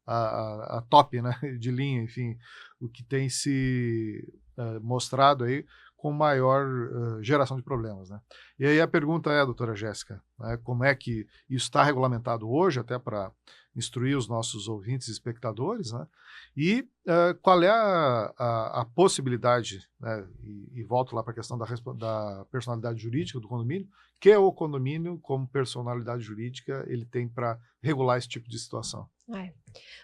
a top, né? De linha, enfim, o que tem se mostrado aí com maior geração de problemas, né? E aí a pergunta doutora Jéssica, né, como é que isso está regulamentado hoje, até para instruir os nossos ouvintes e espectadores, né? E qual é a possibilidade, né? E volto lá para a questão da personalidade jurídica do condomínio, que o condomínio, como personalidade jurídica, ele tem para regular esse tipo de situação.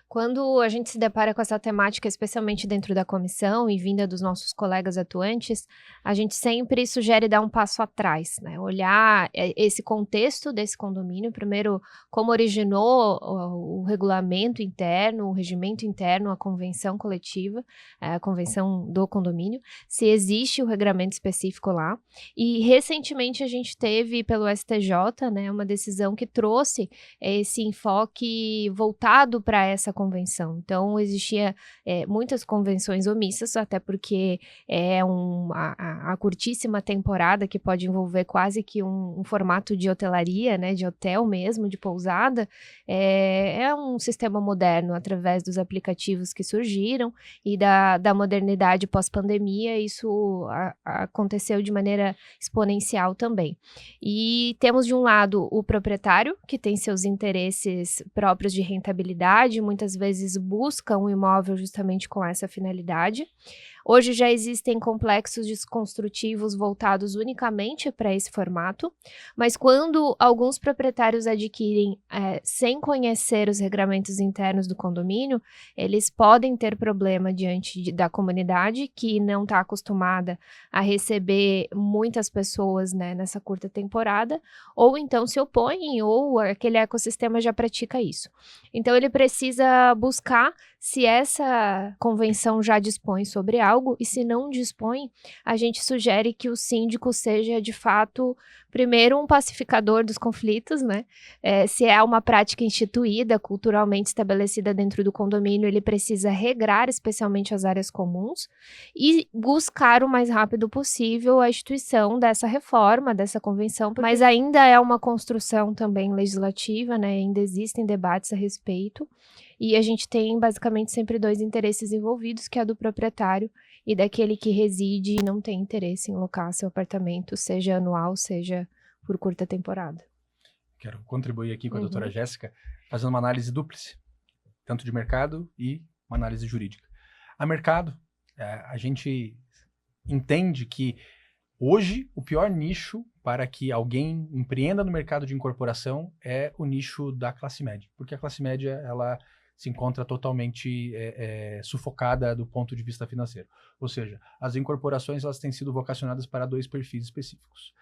Quando a gente se depara com essa temática, especialmente dentro da comissão e vinda dos nossos colegas atuantes, a gente sempre sugere dar um passo atrás, né? Olhar esse contexto desse condomínio, primeiro, como originou o regulamento interno, o regimento interno, a convenção coletiva, a convenção do condomínio, se existe o regramento específico lá. E recentemente a gente teve pelo STJ, né, uma decisão que trouxe esse enfoque voltado para essa convenção. Então, existia muitas convenções omissas, até porque é a curtíssima temporada que pode envolver quase que um formato de hotelaria, né, de hotel mesmo, de pousada, é um sistema moderno através dos aplicativos que surgiram e da modernidade pós-pandemia, isso aconteceu de maneira exponencial também. E temos de um lado o proprietário, que tem seus interesses próprios de rentabilidade, muitas vezes busca um imóvel justamente com essa finalidade. Hoje já existem complexos desconstrutivos voltados unicamente para esse formato, mas quando alguns proprietários adquirem sem conhecer os regramentos internos do condomínio, eles podem ter problema diante da comunidade que não está acostumada a receber muitas pessoas, né, nessa curta temporada, ou então se opõem, ou aquele ecossistema já pratica isso. Então ele precisa buscar se essa convenção já dispõe sobre algo, e se não dispõe, a gente sugere que o síndico seja, de fato, primeiro um pacificador dos conflitos, né? Se é uma prática instituída, culturalmente estabelecida dentro do condomínio, ele precisa regrar especialmente as áreas comuns e buscar o mais rápido possível a instituição dessa reforma, dessa convenção, mas ainda é uma construção também legislativa, né? Ainda existem debates a respeito. E a gente tem basicamente sempre dois interesses envolvidos, que é a do proprietário e daquele que reside e não tem interesse em locar seu apartamento, seja anual, seja por curta temporada. Quero contribuir aqui com a doutora Jéssica, fazendo uma análise dúplice, tanto de mercado e uma análise jurídica. A mercado, a gente entende que hoje o pior nicho para que alguém empreenda no mercado de incorporação é o nicho da classe média, porque a classe média, ela se encontra totalmente sufocada do ponto de vista financeiro. Ou seja, as incorporações elas têm sido vocacionadas para dois perfis específicos.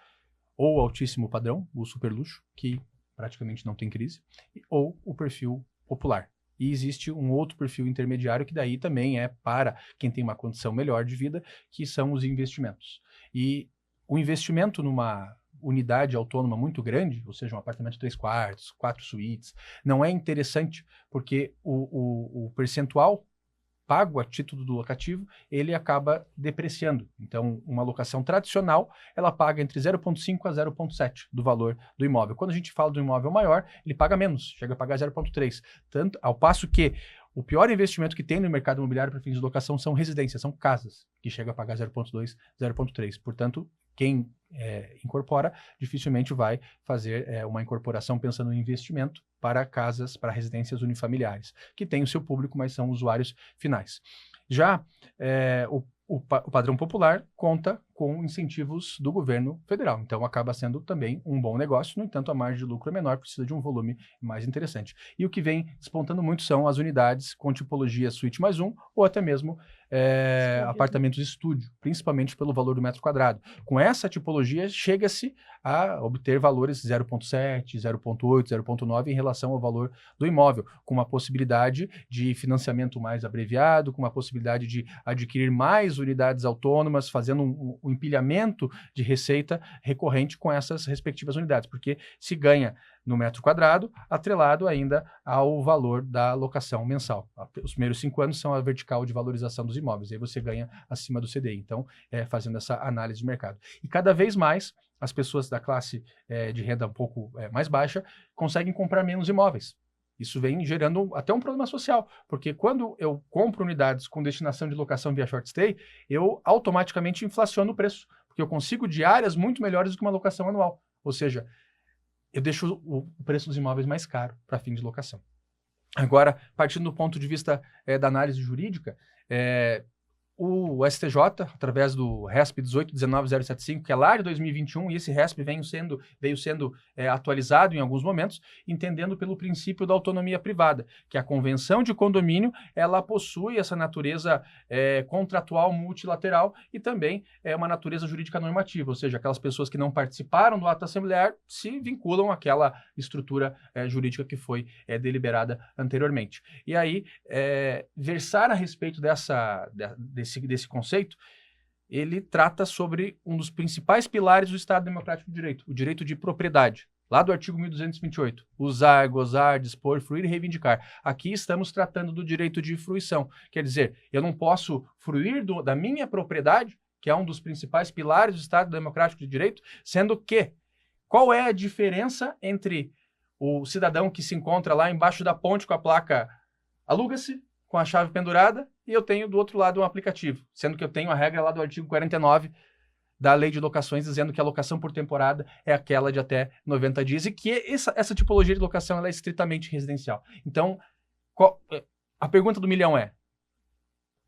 Ou o altíssimo padrão, o super luxo, que praticamente não tem crise, ou o perfil popular. E existe um outro perfil intermediário que daí também é para quem tem uma condição melhor de vida, que são os investimentos. E o investimento numa unidade autônoma muito grande, ou seja, um apartamento de 3 quartos, 4 suítes, não é interessante porque o percentual pago a título do locativo, ele acaba depreciando. Então, uma locação tradicional, ela paga entre 0,5 a 0,7 do valor do imóvel. Quando a gente fala do imóvel maior, ele paga menos, chega a pagar 0,3. Tanto, ao passo que o pior investimento que tem no mercado imobiliário para fins de locação são residências, são casas, que chega a pagar 0,2, 0,3. Portanto, quem incorpora dificilmente vai fazer uma incorporação pensando em investimento para casas, para residências unifamiliares, que tem o seu público, mas são usuários finais. Já o padrão popular conta com incentivos do governo federal, então acaba sendo também um bom negócio, no entanto a margem de lucro é menor, precisa de um volume mais interessante. E o que vem despontando muito são as unidades com tipologia suíte mais um, ou até mesmo apartamentos estúdio, principalmente pelo valor do metro quadrado. Com essa tipologia, chega-se a obter valores 0,7, 0,8, 0,9 em relação ao valor do imóvel, com uma possibilidade de financiamento mais abreviado, com uma possibilidade de adquirir mais unidades autônomas, fazendo um empilhamento de receita recorrente com essas respectivas unidades, porque se ganha no metro quadrado, atrelado ainda ao valor da locação mensal. Os primeiros 5 anos são a vertical de valorização dos imóveis, aí você ganha acima do CDI. Então, fazendo essa análise de mercado. E cada vez mais, as pessoas da classe de renda um pouco mais baixa conseguem comprar menos imóveis. Isso vem gerando até um problema social, porque quando eu compro unidades com destinação de locação via short stay, eu automaticamente inflaciono o preço, porque eu consigo diárias muito melhores do que uma locação anual. Ou seja, eu deixo o preço dos imóveis mais caro para fim de locação. Agora, partindo do ponto de vista da análise jurídica, o STJ, através do RESP 1819075, que é lá de 2021, e esse RESP veio sendo atualizado em alguns momentos, entendendo pelo princípio da autonomia privada, que a convenção de condomínio ela possui essa natureza contratual multilateral e também uma natureza jurídica normativa, ou seja, aquelas pessoas que não participaram do ato assemblear se vinculam àquela estrutura jurídica que foi deliberada anteriormente. E aí, versar a respeito desse conceito, ele trata sobre um dos principais pilares do Estado Democrático de Direito, o direito de propriedade. Lá do artigo 1228, usar, gozar, dispor, fruir e reivindicar. Aqui estamos tratando do direito de fruição. Quer dizer, eu não posso fruir da minha propriedade, que é um dos principais pilares do Estado Democrático de Direito, sendo que, qual é a diferença entre o cidadão que se encontra lá embaixo da ponte com a placa aluga-se, com a chave pendurada, e eu tenho do outro lado um aplicativo, sendo que eu tenho a regra lá do artigo 49 da Lei de Locações, dizendo que a locação por temporada é aquela de até 90 dias, e que essa tipologia de locação ela é estritamente residencial. Então, a pergunta do milhão é,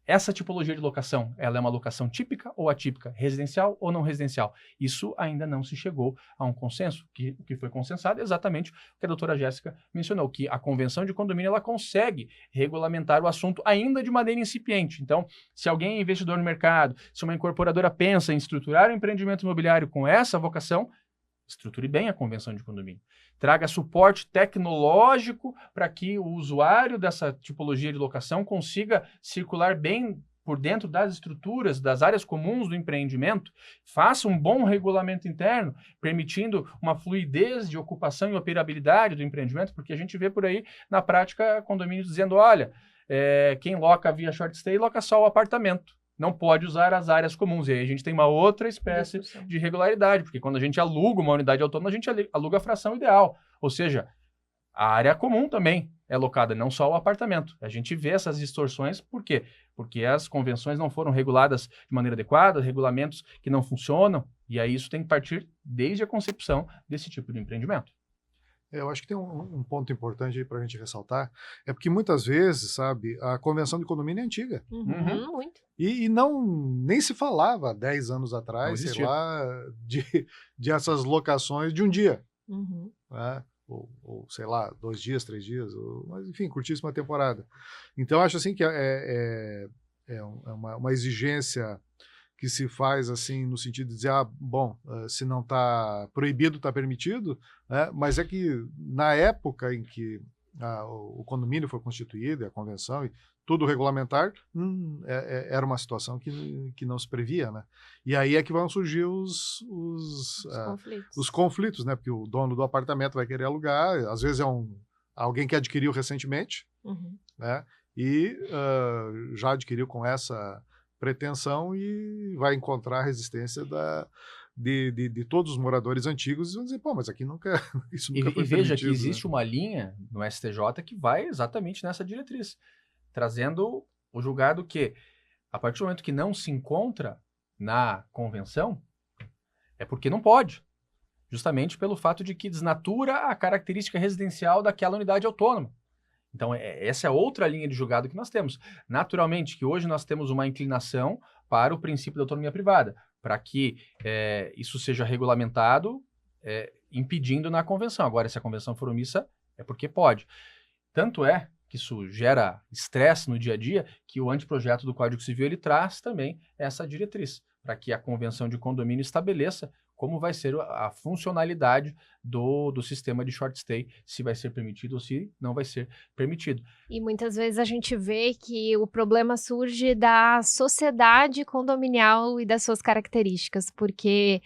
essa tipologia de locação, ela é uma locação típica ou atípica, residencial ou não residencial? Isso ainda não se chegou a um consenso. O que foi consensado é exatamente o que a doutora Jéssica mencionou, que a convenção de condomínio ela consegue regulamentar o assunto ainda de maneira incipiente. Então, se alguém é investidor no mercado, se uma incorporadora pensa em estruturar um empreendimento imobiliário com essa vocação, estruture bem a convenção de condomínio. Traga suporte tecnológico para que o usuário dessa tipologia de locação consiga circular bem por dentro das estruturas, das áreas comuns do empreendimento, faça um bom regulamento interno, permitindo uma fluidez de ocupação e operabilidade do empreendimento, porque a gente vê por aí, na prática, condomínios dizendo, olha, quem loca via short stay, loca só o apartamento. Não pode usar as áreas comuns. E aí a gente tem uma outra espécie de irregularidade, porque quando a gente aluga uma unidade autônoma, a gente aluga a fração ideal. Ou seja, a área comum também é locada, não só o apartamento. A gente vê essas distorções, por quê? Porque as convenções não foram reguladas de maneira adequada, regulamentos que não funcionam, e aí isso tem que partir desde a concepção desse tipo de empreendimento. Eu acho que tem um ponto importante aí para a gente ressaltar, é porque muitas vezes, sabe, a convenção de condomínio é antiga. Muito. E nem se falava 10 anos atrás, sei lá, de essas locações de um dia. Né? Ou, sei lá, 2 dias, 3 dias, mas enfim, curtíssima temporada. Então, acho assim que é uma exigência que se faz assim no sentido de dizer, se não está proibido, está permitido, né? Mas é que na época em que o condomínio foi constituído, a convenção e tudo regulamentar, era uma situação que não se previa, né? E aí é que vão surgir os conflitos, né? Porque o dono do apartamento vai querer alugar, às vezes alguém que adquiriu recentemente, né? E já adquiriu com essa pretensão e vai encontrar a resistência de todos os moradores antigos e vão dizer, mas aqui isso nunca foi permitido. E veja que existe uma linha no STJ que vai exatamente nessa diretriz, trazendo o julgado que, a partir do momento que não se encontra na convenção, é porque não pode, justamente pelo fato de que desnatura a característica residencial daquela unidade autônoma. Então, essa é outra linha de julgado que nós temos. Naturalmente, que hoje nós temos uma inclinação para o princípio da autonomia privada, para que isso seja regulamentado, impedindo na convenção. Agora, se a convenção for omissa, é porque pode. Tanto é que isso gera estresse no dia a dia, que o anteprojeto do Código Civil ele traz também essa diretriz, para que a convenção de condomínio estabeleça como vai ser a funcionalidade do sistema de short stay, se vai ser permitido ou se não vai ser permitido. E muitas vezes a gente vê que o problema surge da sociedade condominial e das suas características, porque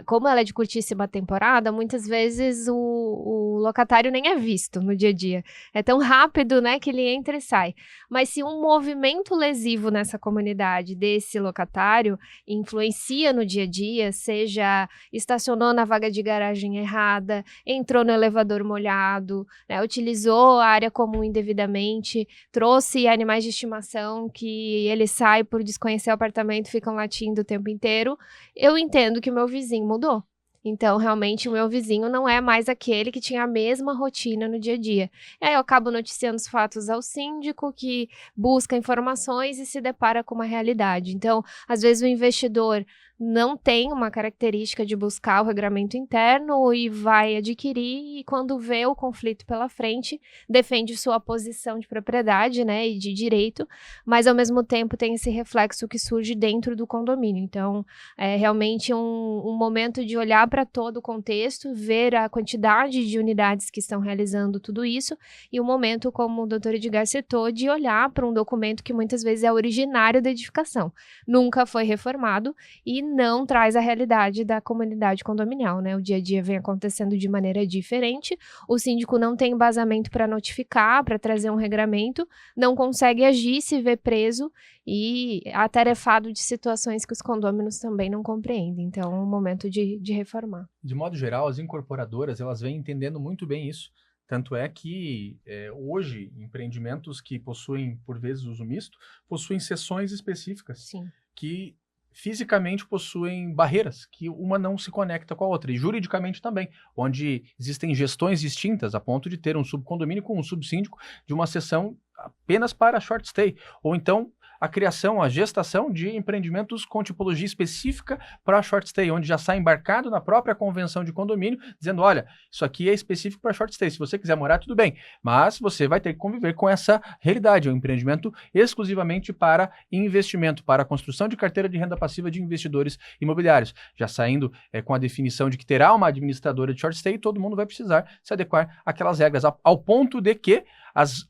como ela é de curtíssima temporada, muitas vezes o locatário nem é visto no dia a dia. É tão rápido, né, que ele entra e sai. Mas se um movimento lesivo nessa comunidade desse locatário influencia no dia a dia, seja estacionou na vaga de garagem errada, entrou no elevador molhado, né, utilizou a área comum indevidamente, trouxe animais de estimação que ele sai por desconhecer o apartamento, ficam latindo o tempo inteiro, eu entendo que o meu vizinho mudou. Então, realmente, o meu vizinho não é mais aquele que tinha a mesma rotina no dia a dia. E aí eu acabo noticiando os fatos ao síndico, que busca informações e se depara com uma realidade. Então, às vezes o investidor não tem uma característica de buscar o regramento interno e vai adquirir, e quando vê o conflito pela frente, defende sua posição de propriedade, né, e de direito, mas ao mesmo tempo tem esse reflexo que surge dentro do condomínio. Então, é realmente um momento de olhar para todo o contexto, ver a quantidade de unidades que estão realizando tudo isso, e um momento, como o doutor Edgar citou, de olhar para um documento que muitas vezes é originário da edificação. Nunca foi reformado e não traz a realidade da comunidade condominial, né? O dia a dia vem acontecendo de maneira diferente, o síndico não tem embasamento para notificar, para trazer um regramento, não consegue agir, se vê preso e atarefado de situações que os condôminos também não compreendem. Então, é um momento de reformar. De modo geral, as incorporadoras, elas vêm entendendo muito bem isso. Tanto é que, hoje, empreendimentos que possuem, por vezes, uso misto, possuem seções específicas. Sim. Que fisicamente possuem barreiras, que uma não se conecta com a outra, e juridicamente também, onde existem gestões distintas, a ponto de ter um subcondomínio com um subsíndico de uma seção apenas para short stay, ou então a criação, a gestação de empreendimentos com tipologia específica para short stay, onde já sai embarcado na própria convenção de condomínio, dizendo, olha, isso aqui é específico para short stay, se você quiser morar, tudo bem, mas você vai ter que conviver com essa realidade, é um empreendimento exclusivamente para investimento, para a construção de carteira de renda passiva de investidores imobiliários, já saindo com a definição de que terá uma administradora de short stay, todo mundo vai precisar se adequar àquelas regras, ao ponto de que as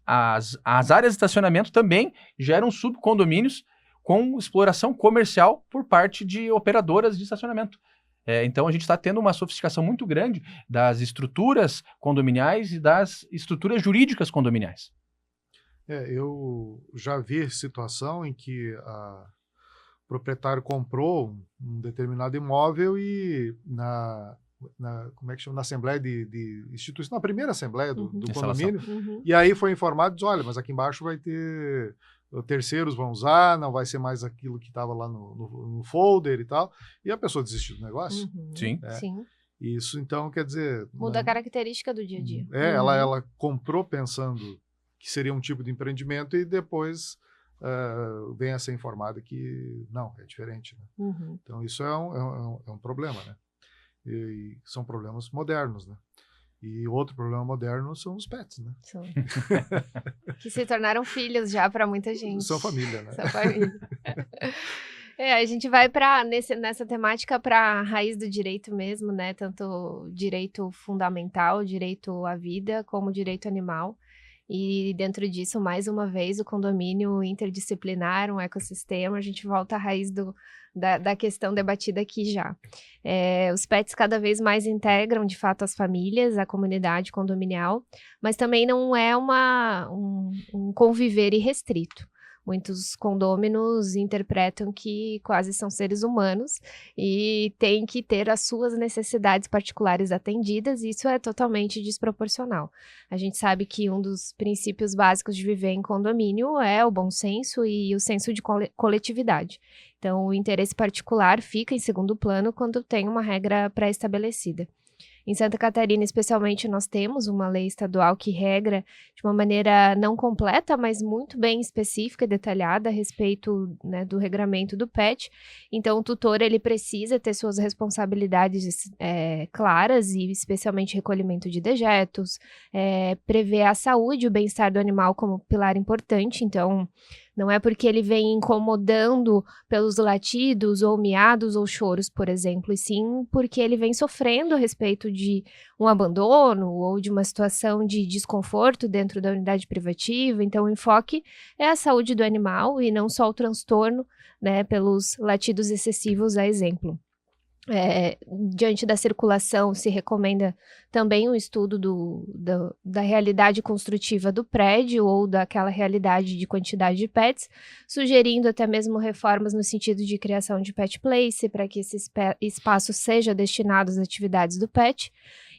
áreas de estacionamento também geram subcondomínios com exploração comercial por parte de operadoras de estacionamento. Então, a gente está tendo uma sofisticação muito grande das estruturas condominiais e das estruturas jurídicas condominiais. Eu já vi situação em que o proprietário comprou um determinado imóvel e como é que chama? Na assembleia de instituição, na primeira assembleia do condomínio, e aí foi informado, diz, olha, mas aqui embaixo vai ter, terceiros vão usar, não vai ser mais aquilo que estava lá no folder e tal, e a pessoa desistiu do negócio. Sim. Sim. Isso, então, quer dizer... Muda a característica do dia a dia. Ela comprou pensando que seria um tipo de empreendimento e depois vem a ser informada que não, é diferente. Né? Então, isso é um problema, né? E são problemas modernos, né? E outro problema moderno são os pets, né? Que se tornaram filhos já para muita gente. São família, né? São família. A gente vai nessa temática para a raiz do direito mesmo, né? Tanto direito fundamental, direito à vida, como direito animal. E dentro disso, mais uma vez, o condomínio interdisciplinar, um ecossistema, a gente volta à raiz da questão debatida aqui já. Os pets cada vez mais integram, de fato, as famílias, a comunidade condominial, mas também não é um conviver irrestrito. Muitos condôminos interpretam que quase são seres humanos e têm que ter as suas necessidades particulares atendidas, e isso é totalmente desproporcional. A gente sabe que um dos princípios básicos de viver em condomínio é o bom senso e o senso de coletividade. Então, o interesse particular fica em segundo plano quando tem uma regra pré-estabelecida. Em Santa Catarina, especialmente, nós temos uma lei estadual que regra de uma maneira não completa, mas muito bem específica e detalhada a respeito, né, do regramento do PET. Então, o tutor ele precisa ter suas responsabilidades claras, e especialmente recolhimento de dejetos, prever a saúde e o bem-estar do animal como pilar importante. Então, não é porque ele vem incomodando pelos latidos ou miados ou choros, por exemplo, e sim porque ele vem sofrendo a respeito de um abandono ou de uma situação de desconforto dentro da unidade privativa. Então, o enfoque é a saúde do animal e não só o transtorno, né, pelos latidos excessivos, a exemplo. Diante da circulação, se recomenda também um estudo da realidade construtiva do prédio ou daquela realidade de quantidade de pets, sugerindo até mesmo reformas no sentido de criação de pet place, para que esse espaço seja destinado às atividades do pet,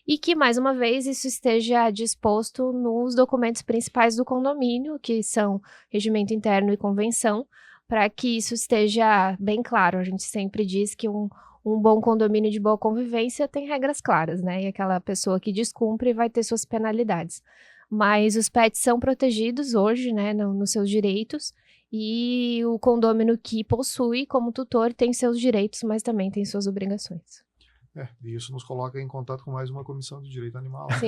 e que, mais uma vez, isso esteja disposto nos documentos principais do condomínio, que são regimento interno e convenção, para que isso esteja bem claro. A gente sempre diz que um um bom condomínio de boa convivência tem regras claras, né? E aquela pessoa que descumpre vai ter suas penalidades. Mas os pets são protegidos hoje, né, nos seus direitos, e o condômino que possui como tutor tem seus direitos, mas também tem suas obrigações. E isso nos coloca em contato com mais uma comissão de direito animal. Sim.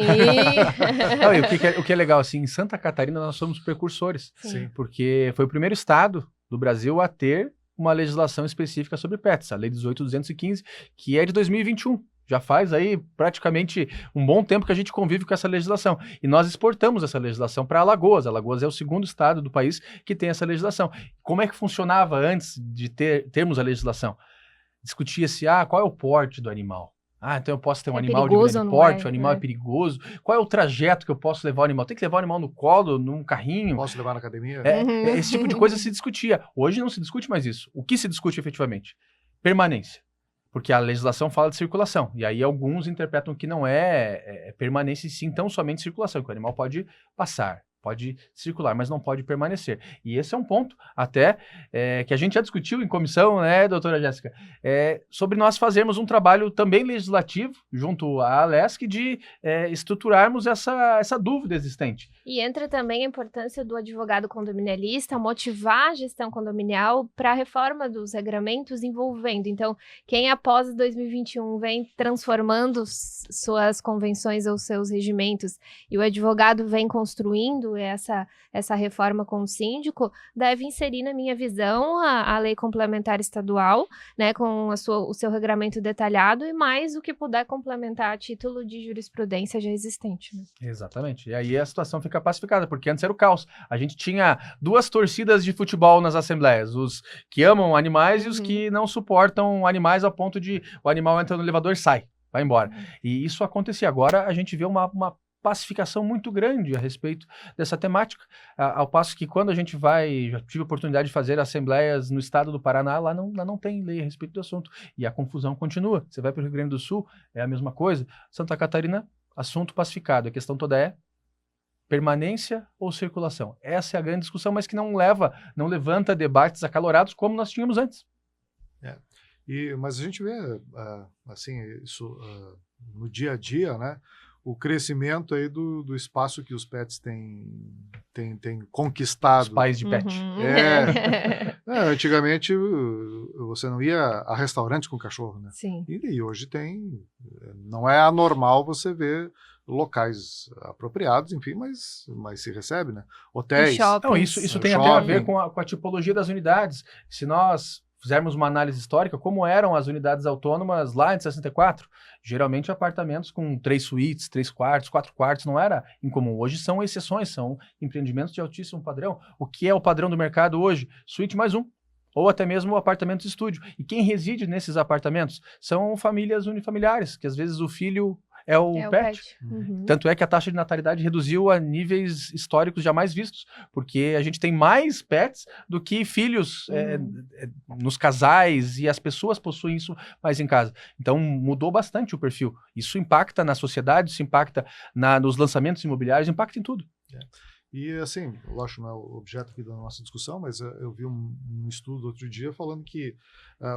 Não, e o que é legal, assim, em Santa Catarina nós somos precursores, Sim. porque foi o primeiro estado do Brasil a ter uma legislação específica sobre pets, a Lei 18.215, que é de 2021. Já faz aí praticamente um bom tempo que a gente convive com essa legislação. E nós exportamos essa legislação para Alagoas. Alagoas é o segundo estado do país que tem essa legislação. Como é que funcionava antes de termos a legislação? Discutia-se, qual é o porte do animal? Então eu posso ter um animal de grande porte, o animal é perigoso. Qual é o trajeto que eu posso levar o animal? Tem que levar o animal no colo, num carrinho? Posso levar na academia? Esse tipo de coisa se discutia. Hoje não se discute mais isso. O que se discute efetivamente? Permanência. Porque a legislação fala de circulação. E aí alguns interpretam que não é permanência, e sim tão somente circulação, que o animal pode passar, pode circular, mas não pode permanecer. E esse é um ponto até que a gente já discutiu em comissão, né, doutora Jéssica, sobre nós fazermos um trabalho também legislativo, junto à ALESC, de estruturarmos essa dúvida existente. E entra também a importância do advogado condominialista motivar a gestão condominial para a reforma dos regramentos envolvendo. Então, quem após 2021 vem transformando suas convenções ou seus regimentos e o advogado vem construindo essa reforma com o síndico, deve inserir, na minha visão, a lei complementar estadual, né, com o seu regramento detalhado e mais o que puder complementar a título de jurisprudência já existente. Né? Exatamente. E aí a situação fica pacificada, porque antes era o caos. A gente tinha duas torcidas de futebol nas assembleias, os que amam animais e os que não suportam animais ao ponto de o animal entra no elevador e sai, vai embora. E isso acontecia. Agora a gente vê uma pacificação muito grande a respeito dessa temática, ao passo que quando a gente já tive a oportunidade de fazer assembleias no estado do Paraná, lá não tem lei a respeito do assunto, e a confusão continua. Você vai para o Rio Grande do Sul, é a mesma coisa. Santa Catarina, assunto pacificado, a questão toda é permanência ou circulação. Essa é a grande discussão, mas que não levanta debates acalorados como nós tínhamos antes. Mas a gente vê, assim, isso no dia a dia, né? O crescimento aí do espaço que os pets têm conquistado. Os pais de pet. Antigamente você não ia a restaurante com cachorro, né? Sim. E hoje não é anormal você ver locais apropriados, enfim, mas se recebe, né? Hotéis. Não, isso tem até a ver com a tipologia das unidades. Se nós fizermos uma análise histórica, como eram as unidades autônomas lá em 64, geralmente apartamentos com 3 suítes, 3 quartos, 4 quartos, não era incomum. Hoje são exceções, são empreendimentos de altíssimo padrão. O que é o padrão do mercado hoje? Suíte mais um, ou até mesmo apartamento de estúdio. E quem reside nesses apartamentos são famílias unifamiliares, que às vezes o filho é o pet. Tanto é que a taxa de natalidade reduziu a níveis históricos jamais vistos, porque a gente tem mais pets do que filhos nos casais, e as pessoas possuem isso mais em casa. Então mudou bastante o perfil. Isso impacta na sociedade, isso impacta nos lançamentos imobiliários, impacta em tudo. E assim, lógico, não é o objeto aqui da nossa discussão, mas eu vi um estudo outro dia falando que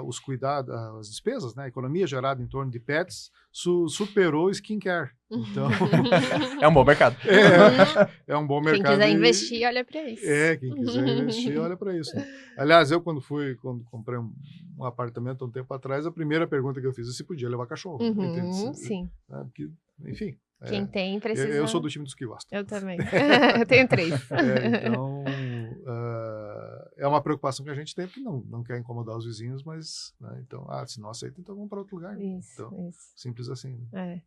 os cuidados, as despesas, né, a economia gerada em torno de pets superou o skincare. Então, é um bom mercado. É um bom mercado. Quem quiser investir, olha para isso. Quem quiser investir, olha para isso. Né? Aliás, eu quando comprei um apartamento há um tempo atrás, a primeira pergunta que eu fiz é se podia levar cachorro. Sim. Porque, enfim. Quem tem precisa. Eu sou do time dos que gostam. Eu também. Eu tenho 3. Então, é uma preocupação que a gente tem, porque não quer incomodar os vizinhos, mas, né, então, se não aceita, então vamos para outro lugar. Isso. Simples assim. Né?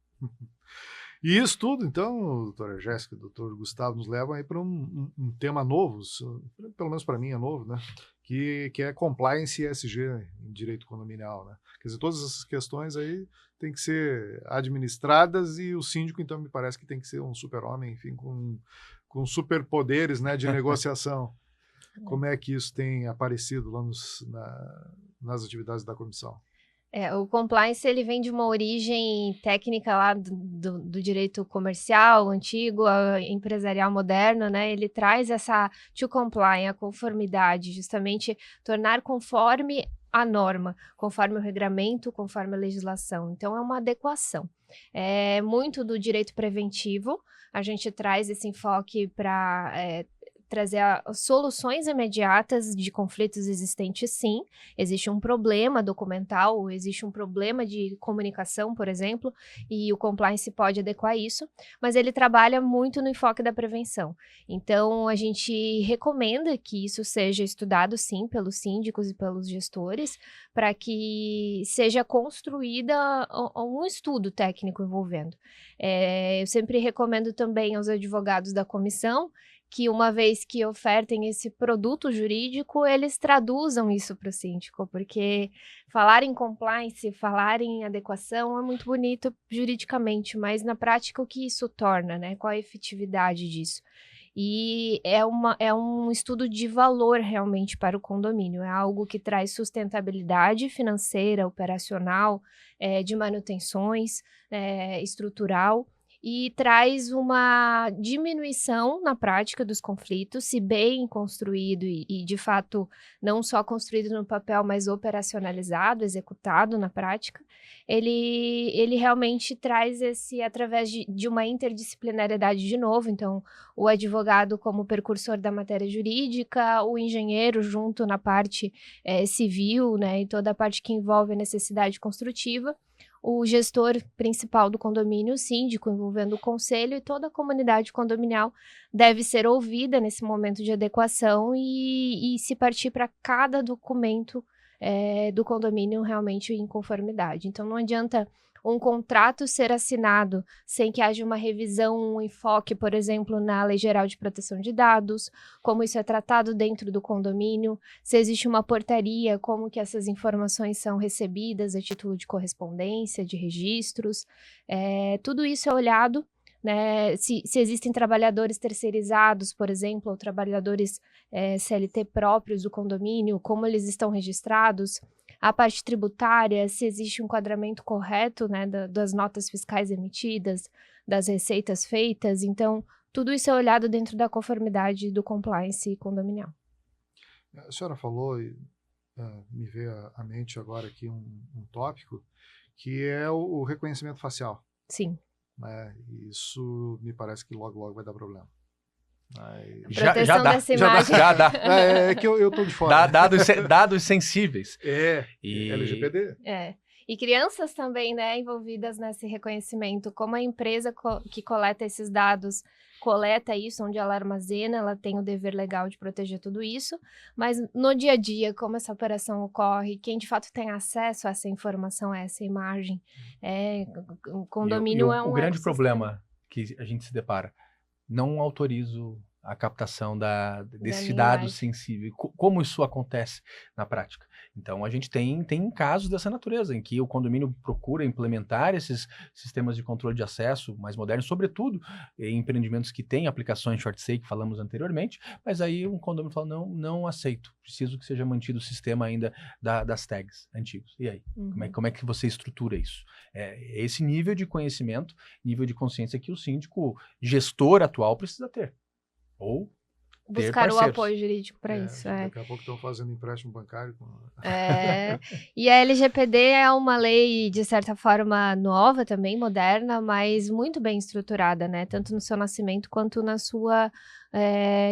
E isso tudo, então, doutora Jéssica, doutor Gustavo, nos levam aí para um tema novo, pelo menos para mim é novo, né? Que é compliance e ESG em direito condominial, né? Quer dizer, todas essas questões aí têm que ser administradas, e o síndico, então, me parece que tem que ser um super-homem, enfim, com superpoderes, né, de negociação. Como é que isso tem aparecido lá nas atividades da comissão? O compliance, ele vem de uma origem técnica lá do direito comercial antigo, empresarial moderno, né? Ele traz essa to comply, a conformidade, justamente tornar conforme a norma, conforme o regramento, conforme a legislação. Então, é uma adequação. É muito do direito preventivo, a gente traz esse enfoque para trazer soluções imediatas de conflitos existentes, sim. Existe um problema documental, existe um problema de comunicação, por exemplo, e o compliance pode adequar isso, mas ele trabalha muito no enfoque da prevenção. Então, a gente recomenda que isso seja estudado, sim, pelos síndicos e pelos gestores, para que seja construída um estudo técnico envolvendo. Eu sempre recomendo também aos advogados da comissão que, uma vez que ofertem esse produto jurídico, eles traduzam isso para o síndico, porque falar em compliance, falar em adequação é muito bonito juridicamente, mas na prática o que isso torna, né? Qual a efetividade disso? E é um estudo de valor realmente para o condomínio, é algo que traz sustentabilidade financeira, operacional, de manutenções, estrutural, e traz uma diminuição na prática dos conflitos, se bem construído e de fato, não só construído no papel, mas operacionalizado, executado na prática. Ele realmente traz através de uma interdisciplinariedade de novo, então, o advogado como precursor da matéria jurídica, o engenheiro junto na parte civil, né, e toda a parte que envolve a necessidade construtiva, o gestor principal do condomínio, o síndico, envolvendo o conselho, e toda a comunidade condominial deve ser ouvida nesse momento de adequação e se partir para cada documento do condomínio realmente em conformidade. Então, não adianta um contrato ser assinado sem que haja uma revisão, um enfoque, por exemplo, na Lei Geral de Proteção de Dados, como isso é tratado dentro do condomínio, se existe uma portaria, como que essas informações são recebidas a título de correspondência, de registros, tudo isso é olhado, né? Se existem trabalhadores terceirizados, por exemplo, ou trabalhadores CLT próprios do condomínio, como eles estão registrados, a parte tributária, se existe um enquadramento correto, né, das notas fiscais emitidas, das receitas feitas. Então, tudo isso é olhado dentro da conformidade do compliance condominial. A senhora falou, e me veio à mente agora aqui um tópico, que é o reconhecimento facial. Sim. Isso me parece que logo vai dar problema. Já dá. É que eu tô de fora. Dados sensíveis. LGPD. E crianças também, né, envolvidas nesse reconhecimento. Como a empresa que coleta esses dados, coleta isso, onde ela armazena, ela tem o dever legal de proteger tudo isso, mas no dia a dia, como essa operação ocorre, quem de fato tem acesso a essa informação, a essa imagem, o condomínio é um... O grande problema que a gente se depara, não autorizo a captação desse dado sensível. Como isso acontece na prática? Então, a gente tem casos dessa natureza, em que o condomínio procura implementar esses sistemas de controle de acesso mais modernos, sobretudo em empreendimentos que têm aplicações short stay, que falamos anteriormente, mas aí um condomínio fala, não aceito, preciso que seja mantido o sistema ainda das tags antigos. E aí? Como é que você estrutura isso? Esse nível de conhecimento, nível de consciência que o síndico gestor atual precisa ter. Ou buscar o apoio jurídico para isso. Daqui a pouco estão fazendo empréstimo bancário. E a LGPD é uma lei, de certa forma, nova também, moderna, mas muito bem estruturada, né? Tanto no seu nascimento quanto na sua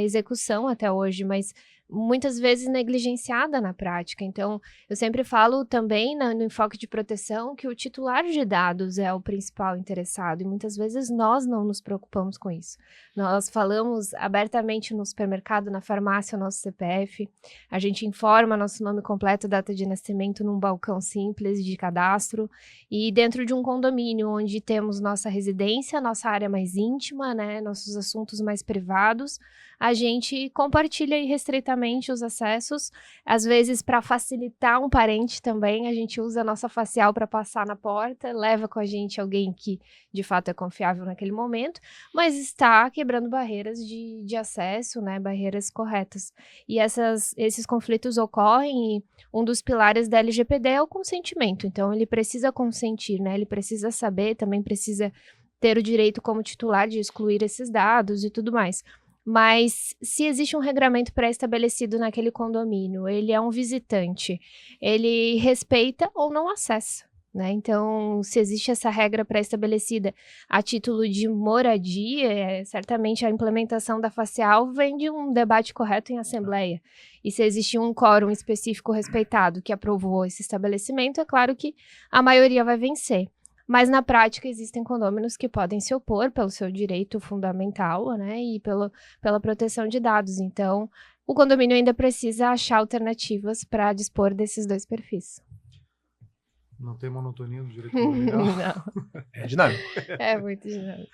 execução até hoje, mas muitas vezes negligenciada na prática. Então, eu sempre falo também no enfoque de proteção que o titular de dados é o principal interessado e muitas vezes nós não nos preocupamos com isso. Nós falamos abertamente no supermercado, na farmácia, o nosso CPF, a gente informa nosso nome completo, data de nascimento num balcão simples de cadastro e dentro de um condomínio onde temos nossa residência, nossa área mais íntima, né, nossos assuntos mais privados, a gente compartilha irrestritamente os acessos, às vezes para facilitar um parente também, a gente usa a nossa facial para passar na porta, leva com a gente alguém que de fato é confiável naquele momento, mas está quebrando barreiras de acesso, né, barreiras corretas. E esses conflitos ocorrem e um dos pilares da LGPD é o consentimento, então ele precisa consentir, né, ele precisa saber, também precisa ter o direito como titular de excluir esses dados e tudo mais. Mas se existe um regramento pré-estabelecido naquele condomínio, ele é um visitante, ele respeita ou não acessa, né? Então, se existe essa regra pré-estabelecida a título de moradia, certamente a implementação da facial vem de um debate correto em assembleia. E se existe um quórum específico respeitado que aprovou esse estabelecimento, é claro que a maioria vai vencer. Mas na prática existem condôminos que podem se opor pelo seu direito fundamental, né, e pela proteção de dados. Então, o condomínio ainda precisa achar alternativas para dispor desses dois perfis. Não tem monotonia no direito condominial? Não. É dinâmico. É muito dinâmico.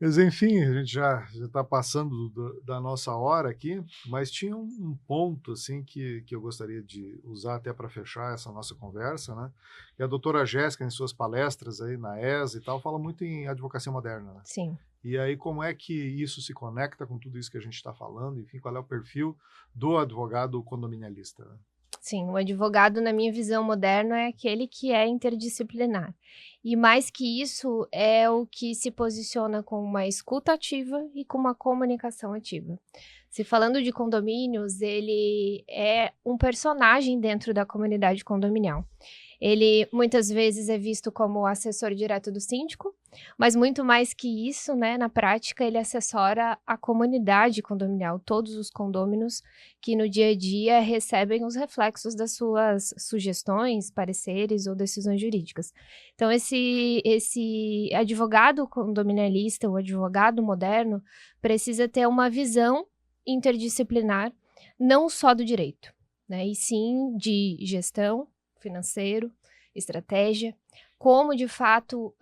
Mas, enfim, a gente já está passando da nossa hora aqui, mas tinha um ponto assim que eu gostaria de usar até para fechar essa nossa conversa, né? E a doutora Jéssica, em suas palestras aí na ESA e tal, fala muito em advocacia moderna, né? Sim. E aí, como é que isso se conecta com tudo isso que a gente está falando? Enfim, qual é o perfil do advogado condominialista, né? Sim, o advogado, na minha visão moderna, é aquele que é interdisciplinar. E mais que isso, é o que se posiciona com uma escuta ativa e com uma comunicação ativa. Se falando de condomínios, ele é um personagem dentro da comunidade condominial. Ele muitas vezes é visto como assessor direto do síndico, mas muito mais que isso, né, na prática ele assessora a comunidade condominial, todos os condôminos que no dia a dia recebem os reflexos das suas sugestões, pareceres ou decisões jurídicas. Então esse advogado condominialista, o advogado moderno, precisa ter uma visão interdisciplinar, não só do direito, né, e sim de gestão, financeiro, estratégia, como de fato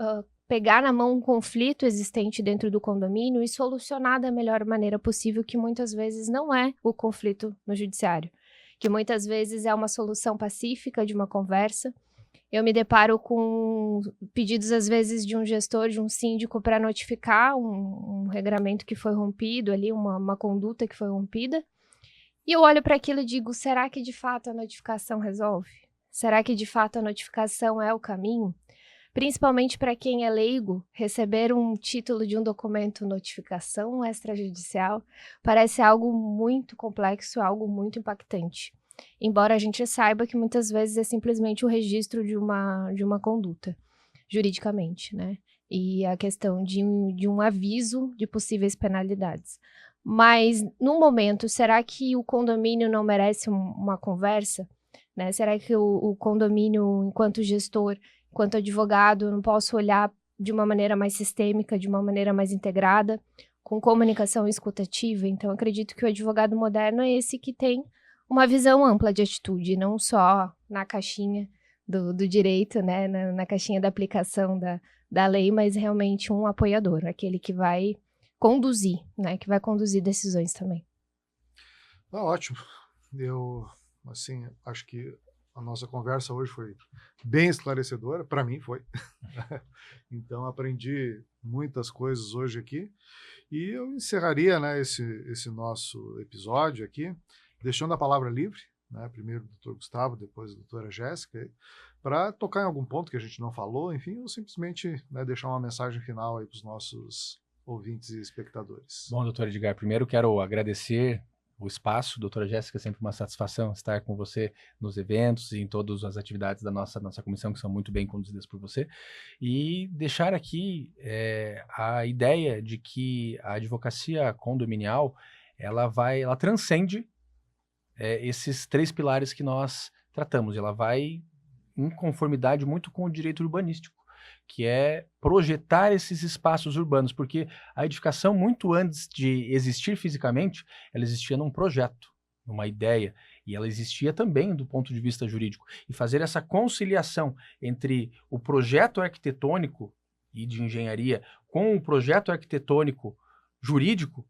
pegar na mão um conflito existente dentro do condomínio e solucionar da melhor maneira possível, que muitas vezes não é o conflito no judiciário, que muitas vezes é uma solução pacífica de uma conversa. Eu me deparo com pedidos, às vezes, de um gestor, de um síndico, para notificar um regramento que foi rompido ali, uma conduta que foi rompida, e eu olho para aquilo e digo, será que de fato a notificação resolve? Será que de fato a notificação é o caminho? Principalmente para quem é leigo, receber um título de um documento notificação extrajudicial parece algo muito complexo, algo muito impactante. Embora a gente saiba que muitas vezes é simplesmente o registro de uma conduta, juridicamente, né? E a questão de um aviso de possíveis penalidades. Mas, no momento, será que o condomínio não merece uma conversa? Né? Será que o condomínio, enquanto gestor, enquanto advogado, eu não posso olhar de uma maneira mais sistêmica, de uma maneira mais integrada, com comunicação escutativa? Então, acredito que o advogado moderno é esse que tem uma visão ampla de atitude, não só na caixinha do direito, né? na caixinha da aplicação da lei, mas realmente um apoiador, aquele que vai conduzir, né? Que vai conduzir decisões também. Ótimo. Eu, assim, acho que a nossa conversa hoje foi bem esclarecedora, para mim foi. Então, aprendi muitas coisas hoje aqui. E eu encerraria, né, esse nosso episódio aqui, deixando a palavra livre, né, primeiro o doutor Gustavo, depois a doutora Jéssica, para tocar em algum ponto que a gente não falou, enfim, ou simplesmente, né, deixar uma mensagem final aí para os nossos ouvintes e espectadores. Bom, doutor Edgar, primeiro quero agradecer o espaço. Doutora Jéssica, sempre uma satisfação estar com você nos eventos e em todas as atividades da nossa comissão, que são muito bem conduzidas por você, e deixar aqui a ideia de que a advocacia condominial, ela transcende esses três pilares que nós tratamos, ela vai em conformidade muito com o direito urbanístico, que é projetar esses espaços urbanos, porque a edificação, muito antes de existir fisicamente, ela existia num projeto, numa ideia, e ela existia também do ponto de vista jurídico. E fazer essa conciliação entre o projeto arquitetônico e de engenharia com o projeto arquitetônico jurídico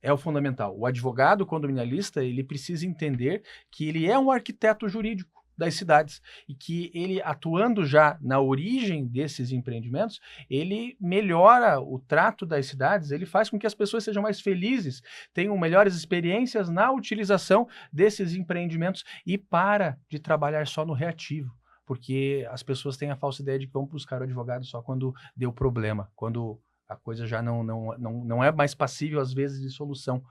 é o fundamental. O advogado condominialista, ele precisa entender que ele é um arquiteto jurídico das cidades e que ele, atuando já na origem desses empreendimentos, ele melhora o trato das cidades, ele faz com que as pessoas sejam mais felizes, tenham melhores experiências na utilização desses empreendimentos e para de trabalhar só no reativo, porque as pessoas têm a falsa ideia de que vão buscar o advogado só quando deu problema, quando A coisa já não é mais passível, às vezes, de solução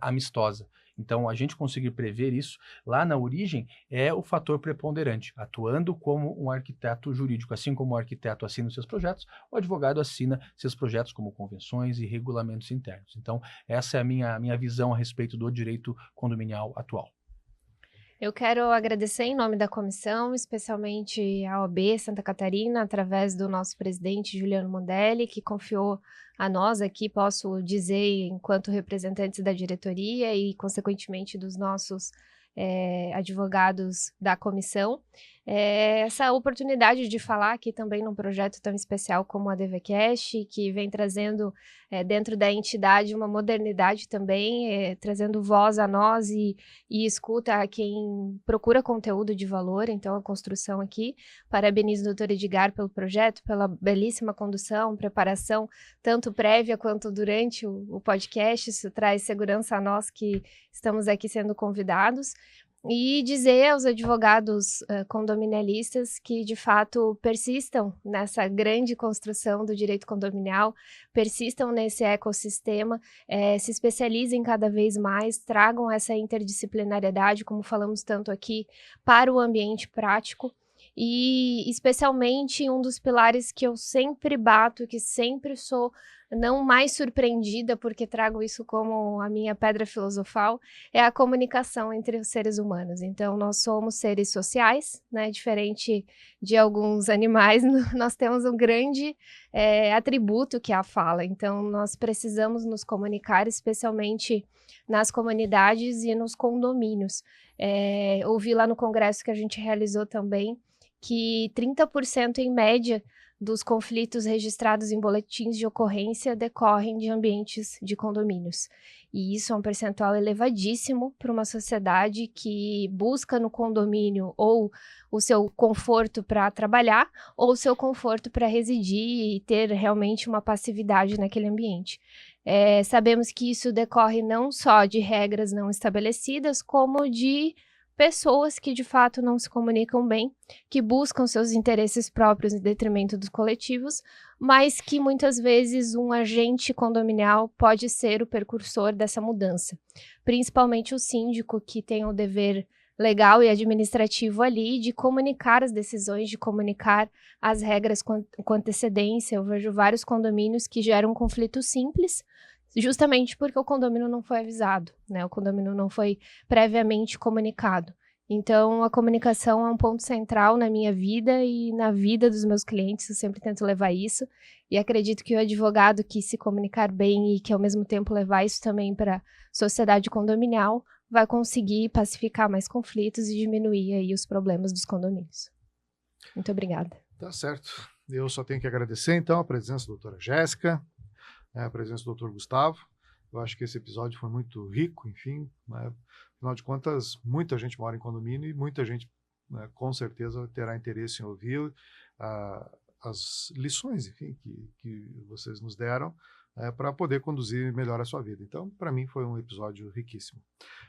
amistosa. Então, a gente conseguir prever isso lá na origem é o fator preponderante, atuando como um arquiteto jurídico. Assim como o arquiteto assina os seus projetos, o advogado assina seus projetos como convenções e regulamentos internos. Então, essa é a minha visão a respeito do direito condominial atual. Eu quero agradecer em nome da comissão, especialmente a OAB Santa Catarina, através do nosso presidente Juliano Mondelli, que confiou a nós aqui, posso dizer, enquanto representantes da diretoria e, consequentemente, dos nossos advogados da comissão, essa oportunidade de falar aqui também num projeto tão especial como a DVCast, que vem trazendo dentro da entidade uma modernidade também, trazendo voz a nós e escuta a quem procura conteúdo de valor. Então, a construção aqui, parabenizo o doutor Edgar pelo projeto, pela belíssima condução, preparação, tanto prévia quanto durante o podcast. Isso traz segurança a nós que estamos aqui sendo convidados. E dizer aos advogados condominialistas que, de fato, persistam nessa grande construção do direito condominial, persistam nesse ecossistema, se especializem cada vez mais, tragam essa interdisciplinariedade, como falamos tanto aqui, para o ambiente prático. E, especialmente, um dos pilares que eu sempre bato, que sempre sou não mais surpreendida, porque trago isso como a minha pedra filosofal, é a comunicação entre os seres humanos. Então, nós somos seres sociais, né? Diferente de alguns animais, nós temos um grande atributo que é a fala. Então, nós precisamos nos comunicar, especialmente nas comunidades e nos condomínios. Ouvi lá no congresso que a gente realizou também que 30% em média dos conflitos registrados em boletins de ocorrência decorrem de ambientes de condomínios. E isso é um percentual elevadíssimo para uma sociedade que busca no condomínio ou o seu conforto para trabalhar ou o seu conforto para residir e ter realmente uma passividade naquele ambiente. Sabemos que isso decorre não só de regras não estabelecidas, como de pessoas que de fato não se comunicam bem, que buscam seus interesses próprios em detrimento dos coletivos, mas que muitas vezes um agente condominial pode ser o precursor dessa mudança. Principalmente o síndico, que tem o dever legal e administrativo ali de comunicar as decisões, de comunicar as regras com antecedência. Eu vejo vários condomínios que geram conflitos simples, justamente porque o condomínio não foi avisado, né? O condomínio não foi previamente comunicado. Então, a comunicação é um ponto central na minha vida e na vida dos meus clientes. Eu sempre tento levar isso. E acredito que o advogado que se comunicar bem e que, ao mesmo tempo, levar isso também para a sociedade condominial vai conseguir pacificar mais conflitos e diminuir aí os problemas dos condomínios. Muito obrigada. Tá certo. Eu só tenho que agradecer, então, a presença da doutora Jéssica, a presença do Dr. Gustavo. Eu acho que esse episódio foi muito rico, enfim, né? Afinal de contas, muita gente mora em condomínio e muita gente, né, com certeza terá interesse em ouvir as lições, enfim, que vocês nos deram para poder conduzir melhor a sua vida. Então, para mim, foi um episódio riquíssimo.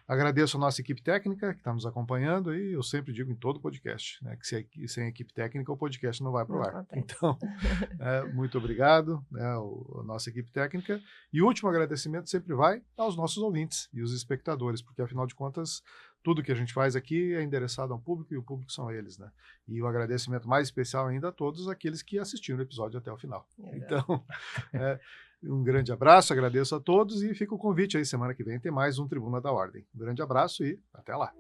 Agradeço a nossa equipe técnica que está nos acompanhando e eu sempre digo em todo podcast, né, que sem equipe técnica o podcast não vai para o ar. Então, muito obrigado, né, a nossa equipe técnica. E o último agradecimento sempre vai aos nossos ouvintes e os espectadores, porque afinal de contas, tudo que a gente faz aqui é endereçado ao público e o público são eles, né? E o agradecimento mais especial ainda a todos aqueles que assistiram o episódio até o final. Então, um grande abraço, agradeço a todos e fica o convite aí, semana que vem tem mais um Tribuna da Ordem. Um grande abraço e até lá.